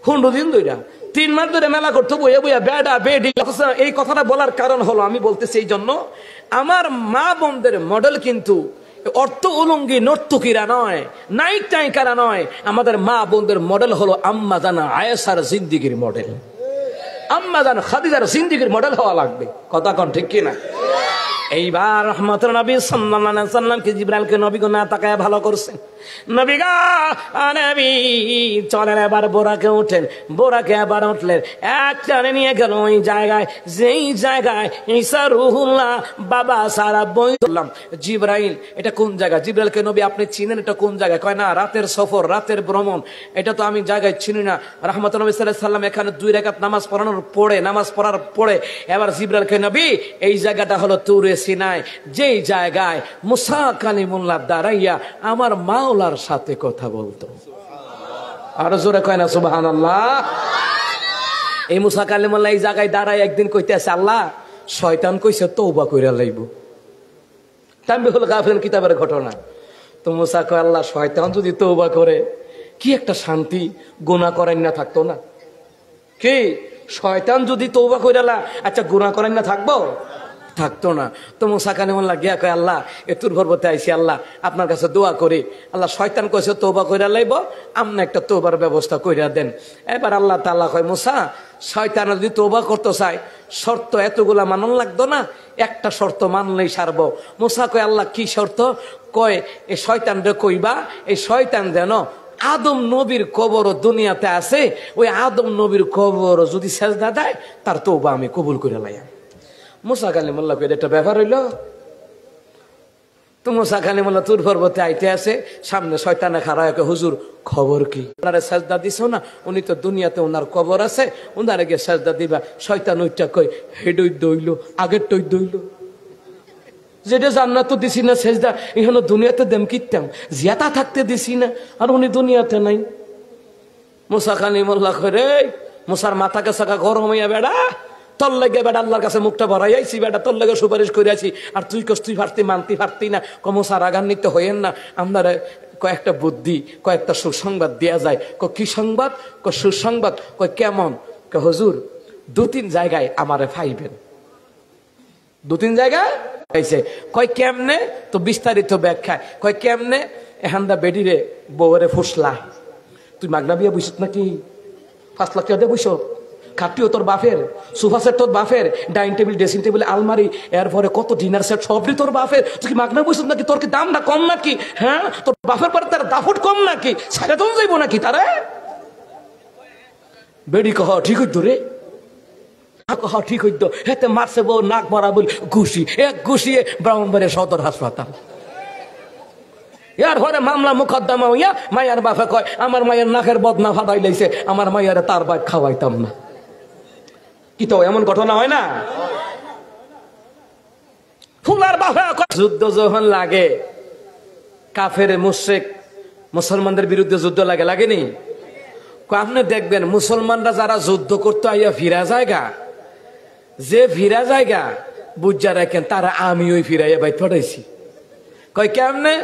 15 দিন ধরে, 3 মাস ধরে মেলা করতে বইয়া বইয়া বেডা বেডি। এই কথাটা বলার কারণ হলো, আমি বলতেছি এই জন্য, আমার মা বোনদের মডেল কিন্তু অর্থ উলঙ্গি নর্তকীরা নয়, নায়ক নায়িকারা নয়। আমাদের মা বোনদের মডেল হলো আম্মা জানা আয়েশার জিন্দিগির মডেল, আম্মা জান খাদিজার জিন্দিগির মডেল হওয়া লাগবে। কথা কোন ঠিক কিনা? এইবার রহমতের নবী সাল্লাল্লাহু আলাইহি ওয়াসাল্লামকে জিবরাইলকে নবী গো না তাকায় ভালো করছেন। নবী গো, নবী চলেন এবার বোরাকে উঠেন। বোরাকে এবার উঠলেন, এক টানে নিয়ে গেল ওই জায়গায়, যেই জায়গায় ঈসা রুহুল্লাহ বাবা সারা বই করলাম। জিবরাইল, এটা কোন জায়গা? জিবরাইলকে নবী আপনি চিনেন এটা কোন জায়গায়? কয় না, রাতের সফর, রাতের ভ্রমণ, এটা তো আমি জায়গায় চিনি না। রহমতুল্লাহ নবী সাল্লাল্লাহু আলাইহি ওয়াসাল্লাম এখানে 2 রাকাত নামাজ পড়ার পরে এবার জিবরাইলকে নবী এই জায়গাটা হলো তুরে সিনাই, যেই জায়গায় মুসা কালিমুল্লাহ দাঁড়াইয়া আমার মাওলার সাথে কথা বলতো। আরো জোরে কয় না সুবহানাল্লাহ। এই মুসা কালিমুল্লাহ এই জায়গায় দাঁড়ায় একদিন কইতেছে, আল্লাহ শয়তান কইছে তওবা কইরা লাইব। তানবীহুল গাফিলিন কিতাবের ঘটনা। তো মুসা কয়, আল্লাহ শয়তান যদি তওবা করে কি একটা শান্তি, গুনাহ করেন না থাকতো না কি? শয়তান যদি তওবা কইরা, আচ্ছা গুনাহ করেন না থাকবো? থাকতো না। তো মুসা কালিমুল্লাহ গিয়া কয়, আল্লাহ এ তুর পর্বতে আইছি, আল্লাহ আপনার কাছে দোয়া করি, আল্লাহ শয়তান কইছে তওবা কইরা লাইব, আপনি একটা তওবার ব্যবস্থা কইরা দেন। এবার আল্লাহ তাআলা কয়, মুসা শয়তান যদি তওবা করতে চায় শর্ত এতগুলা মানন লাগতো না, একটা শর্ত মানলেই সারব। মুসা কয়, আল্লাহ কি শর্ত? কয়, এই শয়তানরে কইবা এই শয়তান যেন আদম নবীর কবর দুনিয়াতে আছে, ওই আদম নবীর কবর যদি সেজদা দেয় তার তওবা আমি কবুল করে লাইয়াম। মুসা কালিমুল্লাহ কই, এটা ব্যাপার হইল? তো মুসা কালিমুল্লাহ তুর পর্বতে আইতে আছে, সামনে শয়তানে খাড়া, হুজুর খবর কি? ওনারে সাজদা দিছো না, উনি তো দুনিয়াতে ওনার কবর আছে, ওনারে গিয়ে সাজদা দিবা। শয়তান ওইটা কই, হেডই দইল, আগের টই দইল, যেটা জান্নাত তো দিছি না সেজদা, এখানে দুনিয়াতে দেম কিতাম, জিয়াতা থাকতে দিছি না, আর উনি দুনিয়াতে নাই। মুসা কালিমুল্লাহ করে, মুসার মাথাকে সাকা গরম হইয়া, বেড়া তোর লেগে বেটা আল্লাহর কাছে মুখটা ভরাই আইছি, বেটা তোর লেগে সুপারিশ করে আছি, আর তুই তুই মানতে পারতি না। মুসা রাগান্বিত হইয়েন না, আপনার কয়েকটা বুদ্ধি, কয়েকটা সুসংবাদ দেয়া যায়। কি সংবাদ? সুসংবাদ। কেমন? হুজুর 2-3 জায়গায় আমারে ফাইবেন। 2-3 জায়গায় পাইছে। কেমনে? তো বিস্তারিত ব্যাখ্যা। কেমনে? এখানটা বেডিরে বউরে ফুসলা, তুই মাগনা বিয়া বুঝত নাকি? 5 লাখ টাকা দিয়ে বুঝ, খাটিও তোর বাপের, সোফা সেট তোর বাপের, ডাইনিং টেবিল, ড্রেসিং টেবিল, আলমারি, এরপরে কত ডিনার সেট, সবই তোর বাপের। তুই কি মাগনা বুঝত নাকি? তোর কি দাম না কম নাকি? হ্যাঁ, তোর বাপের পরে তার দাফট কম নাকি? সারা তো যাইব নাকি তারে? বেডি কহ ঠিক হইতো রে, কহ ঠিক হইতো। হেতে মারছে বউ নাক মারা বল ঘুষি, এক ঘুষিয়ে ব্রাহ্মণবাড়িয়া সদর হাসপাতাল। এর পরে মামলা মোকদ্দমা হইয়া মায়ের বাপে কয়, আমার মায়ের নাকের বদনা ফাটাই লাইছে, আমার মায়ের তার বাইক খাওয়াইতাম না। কি তো এমন ঘটনা হয় না? ফুলার বাপে যুদ্ধ যখন লাগে, কাফের মুশরিক মুসলমানদের বিরুদ্ধে যুদ্ধ লাগেনি? আপনি দেখবেন মুসলমানরা যারা যুদ্ধ করতে আইয়া ফিরা জায়গা, যে ফিরা জায়গা বুঝা রাখেন, তারা আমি ওই ফিরাইয়া বাইত পাঠাইছি। কেমনে?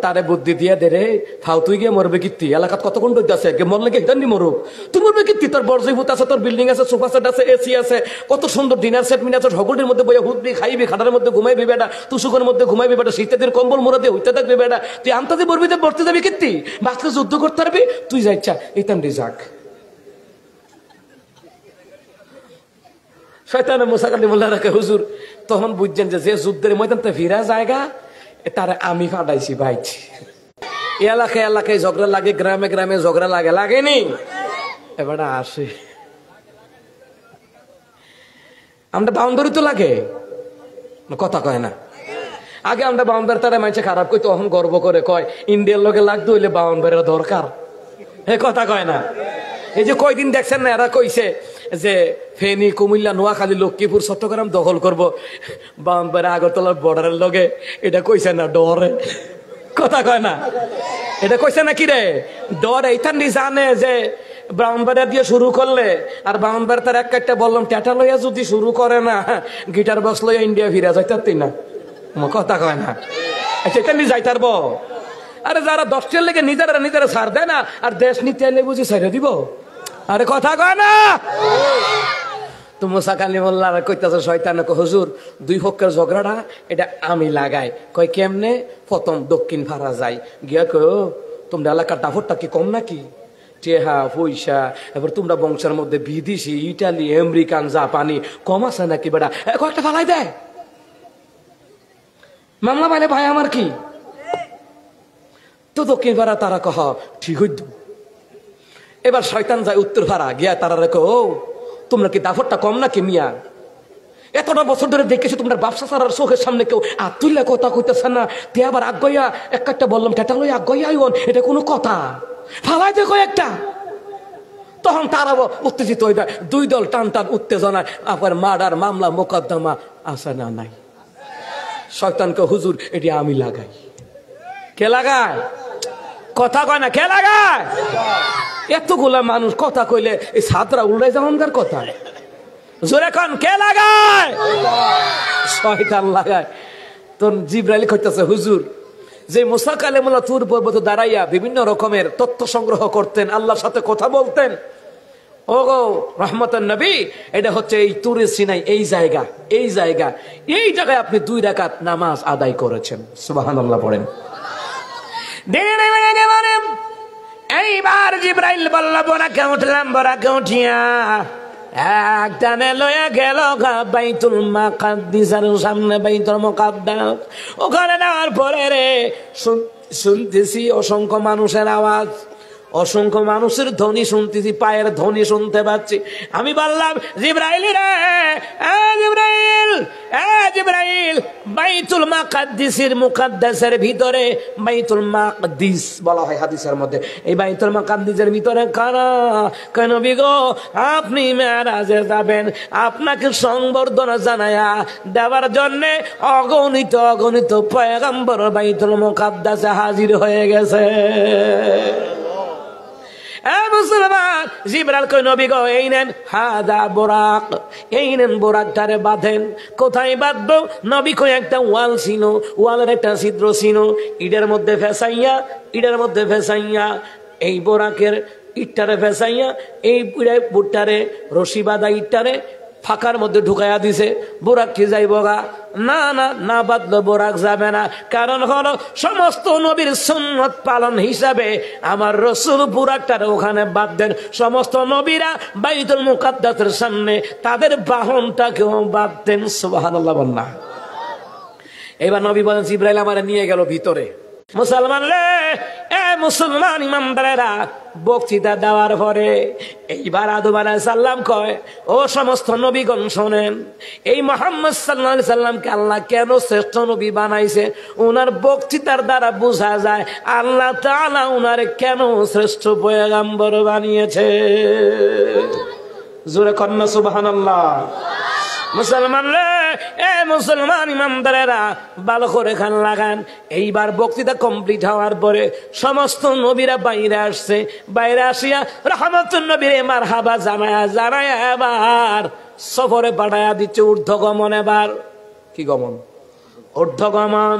তারে বুদ্ধি দিয়া দে রে, ফাও তুই গিয়ে মরবে কীর্তি, এলাকাত কত কোন দৈত্য আছে, মরলে গিয়ে মরুক, তুই মরবে কীর্তি, তোর বর্জভূত আছে, তোর বিল্ডিং আছে, সোফা সেট আছে, এসি আছে, কত সুন্দর ডিনার সেট মিন আছে, ঝগড়ির মধ্যে বইয়া হুদবি, খাইবি, খাটার মধ্যে ঘুমাইবি বেটা, তুষুকের মধ্যে ঘুমাইবি বেটা, শীতের কম্বল মোড়া দিয়ে হইতে থাকবি বেটা, তুই আন্তাতে মরবি, তো মরতে যাবি কীর্তি, বাঁচলে যুদ্ধ করতে পারবি, তুই যা ইচ্ছা এইতাম রে যাক। শয়তানে মুসা কালিমুল্লাহ রাখে, হুজুর তখন বুঝছেন যে যুদ্ধের ময়দান তো ফিরা জায়গা, তারা আমি ফাটাইছি ভাইছি। এলাকায় এলাকায় ঝগড়া লাগে, গ্রামে গ্রামে ঝগড়া লাগেনি? এবার আসে আমরা বাউন্ডারি তো লাগে, কথা কয় না। আগে আমরা বাউন্ডারি তারা মাইছে খারাপ কই, তখন গর্ব করে কয় ইন্ডিয়ার লোকে লাগতো হইলে বাউন্ডারির দরকার, হে কথা কয় না। এই যে কয়দিন দেখছেন না, এরা কইছে যে ফেনী, কুমিল্লা, নোয়াখালী, লক্ষ্মীপুর, চট্টগ্রাম দখল করবো বাউন্ডারি আগরতলার বর্ডারের লগে, এটা কইছে না ডরে, কথা কয় না। এটা কইছে না কি রে ডর, এইখানে জানে যে ব্রাউনবাড়িয়া দিয়ে শুরু করলে আর ব্রাউনবাড়ি তার একটা বললাম টেটা লইয়া যদি শুরু করে না, গিটার বক্স লইয়া ইন্ডিয়া ফিরে যাইতারতি না, কথা কয় না। সেটা নিয়ে যাইতারব। আরে যারা 10টার লেগে নিজেরা ছাড় দেয় না, আর দেশ নিতে এলে বুঝি ছেড়ে দিব, আরে কথা কয় না। তো মুসা কালিমুল্লাহ কইতাছে শয়তানে, হুজুর দুই পক্ষের ঝগড়াটা এটা আমি লাগাই। কয় কেমনে? প্রথম দক্ষিণ ফাড়া যাই, গিয়া কয় তোমরা এলাকার দাফরটা কি কম নাকি, টেহা পয়সা, এবার তোমরা বংশের মধ্যে বিদেশি, ইটালি, আমেরিকান, জাপানি কম আছে নাকি বেটা, কয়েকটা ফালাই দেয় মামলা পাইলে ভাই আমার কি। তো দক্ষিণ ফাড়া তারা কহ ঠিক হইত। এবার শয়তান যায় উত্তর ফাড়া, গিয়া তারা রেখো ও তোমরা কি দাফরটা কম নাকি মিয়া, এতটা বছর ধরে দেখেছি তোমরা ব্যবসা ছাড়ার চোখের সামনে কেউ আতুল্লা কথা কইতেছে না, তে আবার আগ্গইয়া একটা বললাম টেটা লই আগ্গইয়া আইন, এটা কোনো কথা, ফালাই দেখো একটা। তখন তারা উত্তেজিত হয়ে যায়, দুই দল টান টান উত্তেজনায়, আবার মার্ডার মামলা মোকদ্দমা আছে না নাই। শয়তানকে হুজুর এটি আমি লাগাই। কে লাগায়? কথা কয় না, কে লাগায়? এতগুলা মানুষ কথা কইলে এই ছাত্রা উল্টাই যেমনকার কথা, জোরে কন কে লাগায়? শয়তান লাগায়। তোর জিবরাইল কইতাছে হুজুর যে মুসা কালিমুল্লাহ তুর পর্বত দাঁড়াইয়া বিভিন্ন রকমের তথ্য সংগ্রহ করতেন, আল্লাহর সাথে কথা বলতেন, ও গো রহমতের নবী, এটা হচ্ছে এই তুরে সিনাই, এই জায়গায় আপনি 2 রাকাত নামাজ আদায় করেছেন। সুবহানাল্লাহ পড়েন। এইবার জিবরাইল বলল বোরাকে উঠলাম, বোরাকে উঠিয়া একটানে লইয়া গেল বাইতুল মুকাদ্দাসের সামনে, বাইতুল মুকাদ্দাস। ওখানে নেওয়ার পরে রে শুনতেছি অসংখ্য মানুষের আওয়াজ, অসংখ্য মানুষের ধ্বনি শুনতেছি, পায়ের ধ্বনি শুনতে পাচ্ছি। আমি বললাম জিবরাইল রে, জিবরাইল বাইতুল মুকাদ্দাসের ভিতরে, বাইতুল মাকদিস বলা হয় হাদিসের মধ্যে, এই বাইতুল মুকাদ্দাসের ভিতরে কারা? কেন বিগো আপনি মেরাজে যাবেন, আপনাকে সংবর্ধনা জানায়া দেওয়ার জন্য অগণিত পয়গম্বর বাইতুল মুকাদ্দাসে হাজির হয়ে গেছে। মুসলমান জিবরাইল কই নবী গো এই নেন হাদা বোরাক, এই নেন বোরাকটারে বাঁধেন। কোথায় বাঁধবো? নবী কই একটা ওয়াল ছিল, ওয়ালের একটা ছিদ্র ছিল, ইটের মধ্যে ফেসাইয়া এই বোরাকের ইটটারে ফেসাইয়া এই বুটটারে রশি বাঁধা ইটটারে ফাঁকার মধ্যে ঢুকাইয়া দিছে। বোরাক কি যাইব গা? না বাদলো বোরাক যাবে না। কারণ হলো সমস্ত নবীর সুন্নত পালন হিসাবে আমার রাসূল বোরাকটার ওখানে বাদ দেন। সমস্ত নবীরা বাইতুল মুকাদ্দাসের সামনে তাদের বাহনটাকেও বাদ দেন। সুবহানাল্লাহ বলনা। এবার নবী বলেন জিবরাইল আমারে নিয়ে গেল ভিতরে। মুসলমান রে, মুসলমান ইমানদারেরা, বক্তৃতা দেওয়ার পরে এইবার আদম আলাইহিস সালাম কয়, ও সমস্ত নবীগণ শোনেন, এই মুহাম্মদ সাল্লাল্লাহু আলাইহি সাল্লামকে আল্লাহ কেন শ্রেষ্ঠ নবী বানাইছে? ওনার বক্তৃতার দ্বারা বোঝা যায় আল্লাহ তাআলা ওনারে কেন শ্রেষ্ঠ পয়গম্বর বানিয়েছে। জোরে কন্না সুবহানাল্লাহ। মুসলমান রে, মুসলমান ইমানদারেরা ভালো করে খান লাগান। এইবার বক্তৃতা কমপ্লিট হওয়ার পরে সমস্ত নবীরা বাইরে আসছে। বাইরে আসিয়া রহমতুন নবীরে মারহাবা জানায়া এবার সফরে পাঠায়া দিচ্ছে ঊর্ধ্বগমন। এবার কি গমন? ঊর্ধ্বগমন।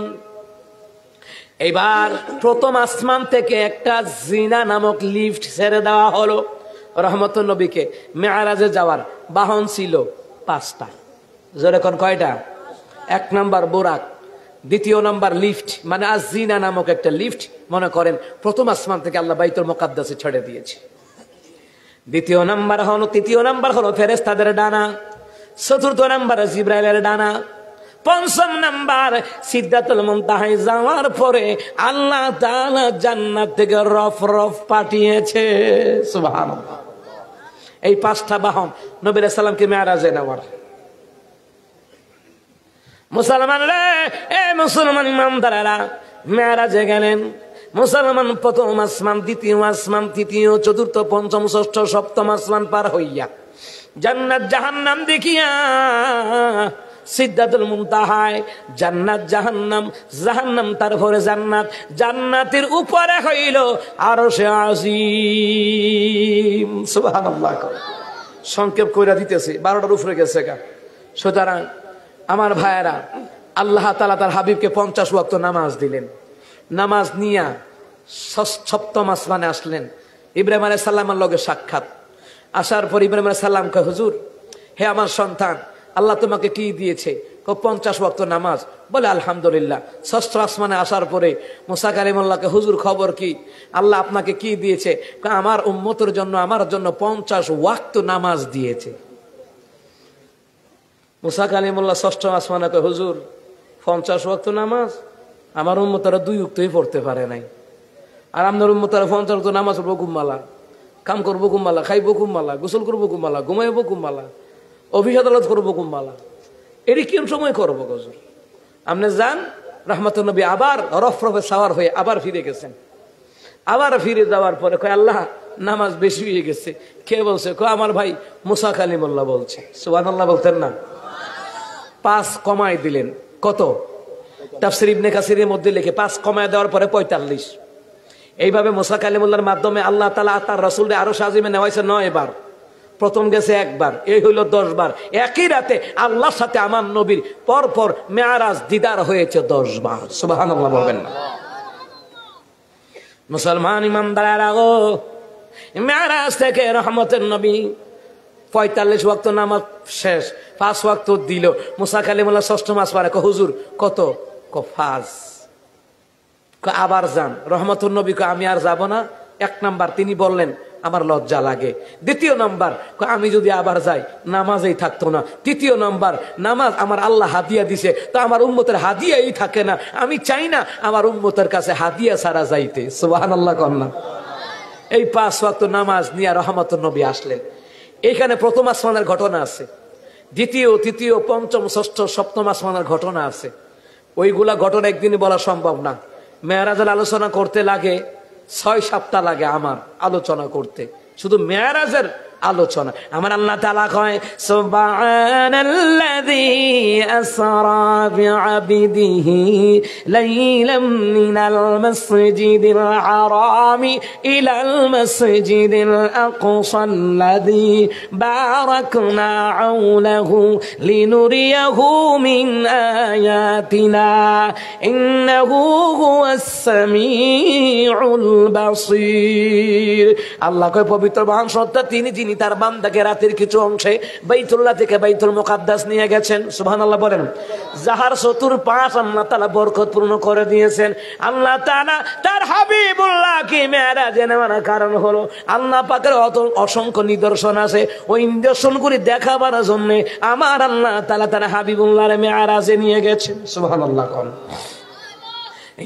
এইবার প্রথম আসমান থেকে একটা জিনা নামক লিফট ছেড়ে দেওয়া হলো রহমতুন নবীকে। মেরাজে যাওয়ার বাহন ছিল 5টা। যেরকম কয়টা? 1 নাম্বার বোরাক, 2য় নাম্বার লিফট, মানে আজিনা নামক একটা লিফট। মনে করেন প্রথম আসমান থেকে আল্লাহ বাইতুল মুকাদ্দাসে ছেড়ে দিয়েছে। 2য় নাম্বার হলো ফেরেশতাদের ডানা, 4র্থ নাম্বার জিবরাইলের ডানা, 5ম নাম্বার সিদরাতুল মুনতাহায় যাওয়ার পরে আল্লাহ তাআলা জান্নাত থেকে রফ পাঠিয়েছে। সুবহানাল্লাহ। এই 5টা বাহন নবী রাসূলকে মেরাজে নেওয়ার। মুসলমান রে, এ মুসলমান ইমানদারেরা, মেরাজে গেলেন মুসলমান প্রথম আসমান, দ্বিতীয় আসমান, তৃতীয়, চতুর্থ, পঞ্চম, ষষ্ঠ, সপ্তম আসমান পার হইয়া জান্নাত জাহান্নাম দেখিয়া সিদরাতুল মুনতাহায় জান্নাত জাহান্নাম, জাহান্নাম তারপরে জান্নাত, জান্নাতের উপরে হইল আরশে আজিম। সুবহানাল্লাহ। সংক্ষেপ কইরা দিতেছে, 12টার উপরে গেছে গা। সুতরাং আমার ভাইয়েরা, আল্লাহ তাআলা তার হাবিবকে 50 ওয়াক্ত নামাজ দিলেন। নামাজ নিয়া সপ্তম আসমানে আসলেন। ইব্রাহিম আলাইহিস সালামের লগে সাক্ষাৎ। আসার পর ইব্রাহিম আলাইহিস সালাম কয়, হুজুর, হে আমার সন্তান, আল্লাহ তোমাকে কি দিয়েছে? 50 ওয়াক্ত নামাজ। বলে আলহামদুলিল্লাহ। ষষ্ঠ আসমানে আসার পরে মুসা কালিমুল্লাহকে, হুজুর খবর কি? আল্লাহ আপনাকে কি দিয়েছে? আমার উম্মতের জন্য, আমার জন্য 50 ওয়াক্ত নামাজ দিয়েছে। মুসা কালিমুল্লাহ ষষ্ঠ আসমানে কয়, হুজুর 50 ওয়াক্ত নামাজ? আমার উম্মতেরা 2 ওয়াক্তই পড়তে পারে নাই। আর আপনার উম্মতেরা 50 ওয়াক্ত নামাজ পড়বো কুম্বালা, কাম করবো কুম্বালা, খাইবো কুম্বালা, গোসল করবো কুম্বালা, ঘুমাইবো কুম্বালা, অফিস আদালত করবো কুম্বালা, এটি কোন সময় করবো? হুজুর আপনি যান। রাহমাতুন নবী আবার রফরফে সাওয়ার হয়ে আবার ফিরে গেছেন। আবার ফিরে যাওয়ার পরে কয়, আল্লাহ নামাজ বেশি হয়ে গেছে। কে বলছে? কয় আমার ভাই মুসা কালিমুল্লাহ বলছে। সুবহানাল্লাহ বলতেন না? 5 কমায় দিলেন। কত? তাফসীর ইবনে কাসিরের মধ্যে লিখে 5 কমায় দেওয়ার পরে 45। এইভাবে মুসা কালিমুল্লাহর মাধ্যমে আল্লাহ তাআলা তার রাসূলকে আরশ আজিমে নেওয়াইছে 9 বার। প্রথম গেছে 1 বার, এই হইল 10 বার। একই রাতে আল্লাহর সাথে আমার নবীর পরপর মেরাজ দিদার হয়েছে 10 বার। সুবহানাল্লাহ বলবেন না? মুসলমান ইমানদারেরা গো, মেরাজ থেকে রহমতের নবী 45 ওয়াক্ত নামাজ শেষ, 5 ওয়াক্ত দিল। মুসা কালিমুল্লাহ ষষ্ঠ আসমানে কয়, হুজুর কত? কয় 5। আবার যান। রহমতুল নবী কয়, আমি আর যাব না। 1 নাম্বার তিনি বললেন, আমার লজ্জা লাগে। দ্বিতীয় নাম্বার, আমি যদি আবার যাই নামাজেই থাকতো না। তৃতীয় নাম্বার, নামাজ আমার আল্লাহ হাদিয়া দিছে, তো আমার উম্মতের হাদিয়াই থাকে না। আমি চাই না আমার উম্মতের কাছে হাদিয়া ছাড়া যাইতে। সুবহানাল্লাহ কন্যা। এই 5 ওয়াক্ত নামাজ নিয়ে রহমতুল নবী আসলেন। এইখানে প্রথম আসমানের ঘটনা আছে, দ্বিতীয়, তৃতীয়, পঞ্চম, ষষ্ঠ, সপ্তম আসমানের ঘটনা আছে। ওইগুলা ঘটনা একদিনে বলা সম্ভব না। মেরাজের আলোচনা করতে লাগে 6 সপ্তাহ লাগে আমার আলোচনা করতে, শুধু মেরাজের আলোচনা। আমার আল্লাহ তাআলা কয়, সুবহানাল্লাযী আসরা বিআবদিহি লাইলাম মিনাল মাসজিদিল হারামি ইলাল মাসজিদিল আকসাল্লাযী বারাকনা হাওলাহু লিনুরিয়াহু মিন আয়াতিনা ইন্নাহু হুয়াস সামিউল বাসীর। আল্লাহ কয়, পবিত্র মহান সত্তা তিনি, যিনি তার বান্দাকে রাতের কিছু অংশে বাইতুল্লাহ থেকে বাইতুল মুকাদ্দাস নিয়ে গেছেন। সুবহানাল্লাহ বলেন। যাহার চতুর্পাশ আল্লাহ তাআলা বরকতপূর্ণ করে দিয়েছেন। আল্লাহ তাআলা তার হাবিবুল্লাহকে মেরাজে নেওয়ার কারণ হলো আল্লাহ পাকের অসংখ্য নিদর্শন আছে। ওই নিদর্শনগুলি দেখাবার জন্য আমার আল্লাহ তাআলা তার হাবিবুল্লাহর মেরাজে নিয়ে গেছেন। সুবহানাল্লাহ।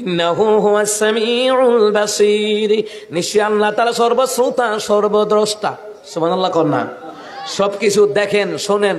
ইন্নাহু হুয়াস সামিউল বাসীর। নিশ্চয় আল্লাহ তাআলা সর্বশ্রোতা, সর্বদ্রষ্টা। সুবহানাল্লাহ কন্যা। সবকিছু দেখেন, শোনেন।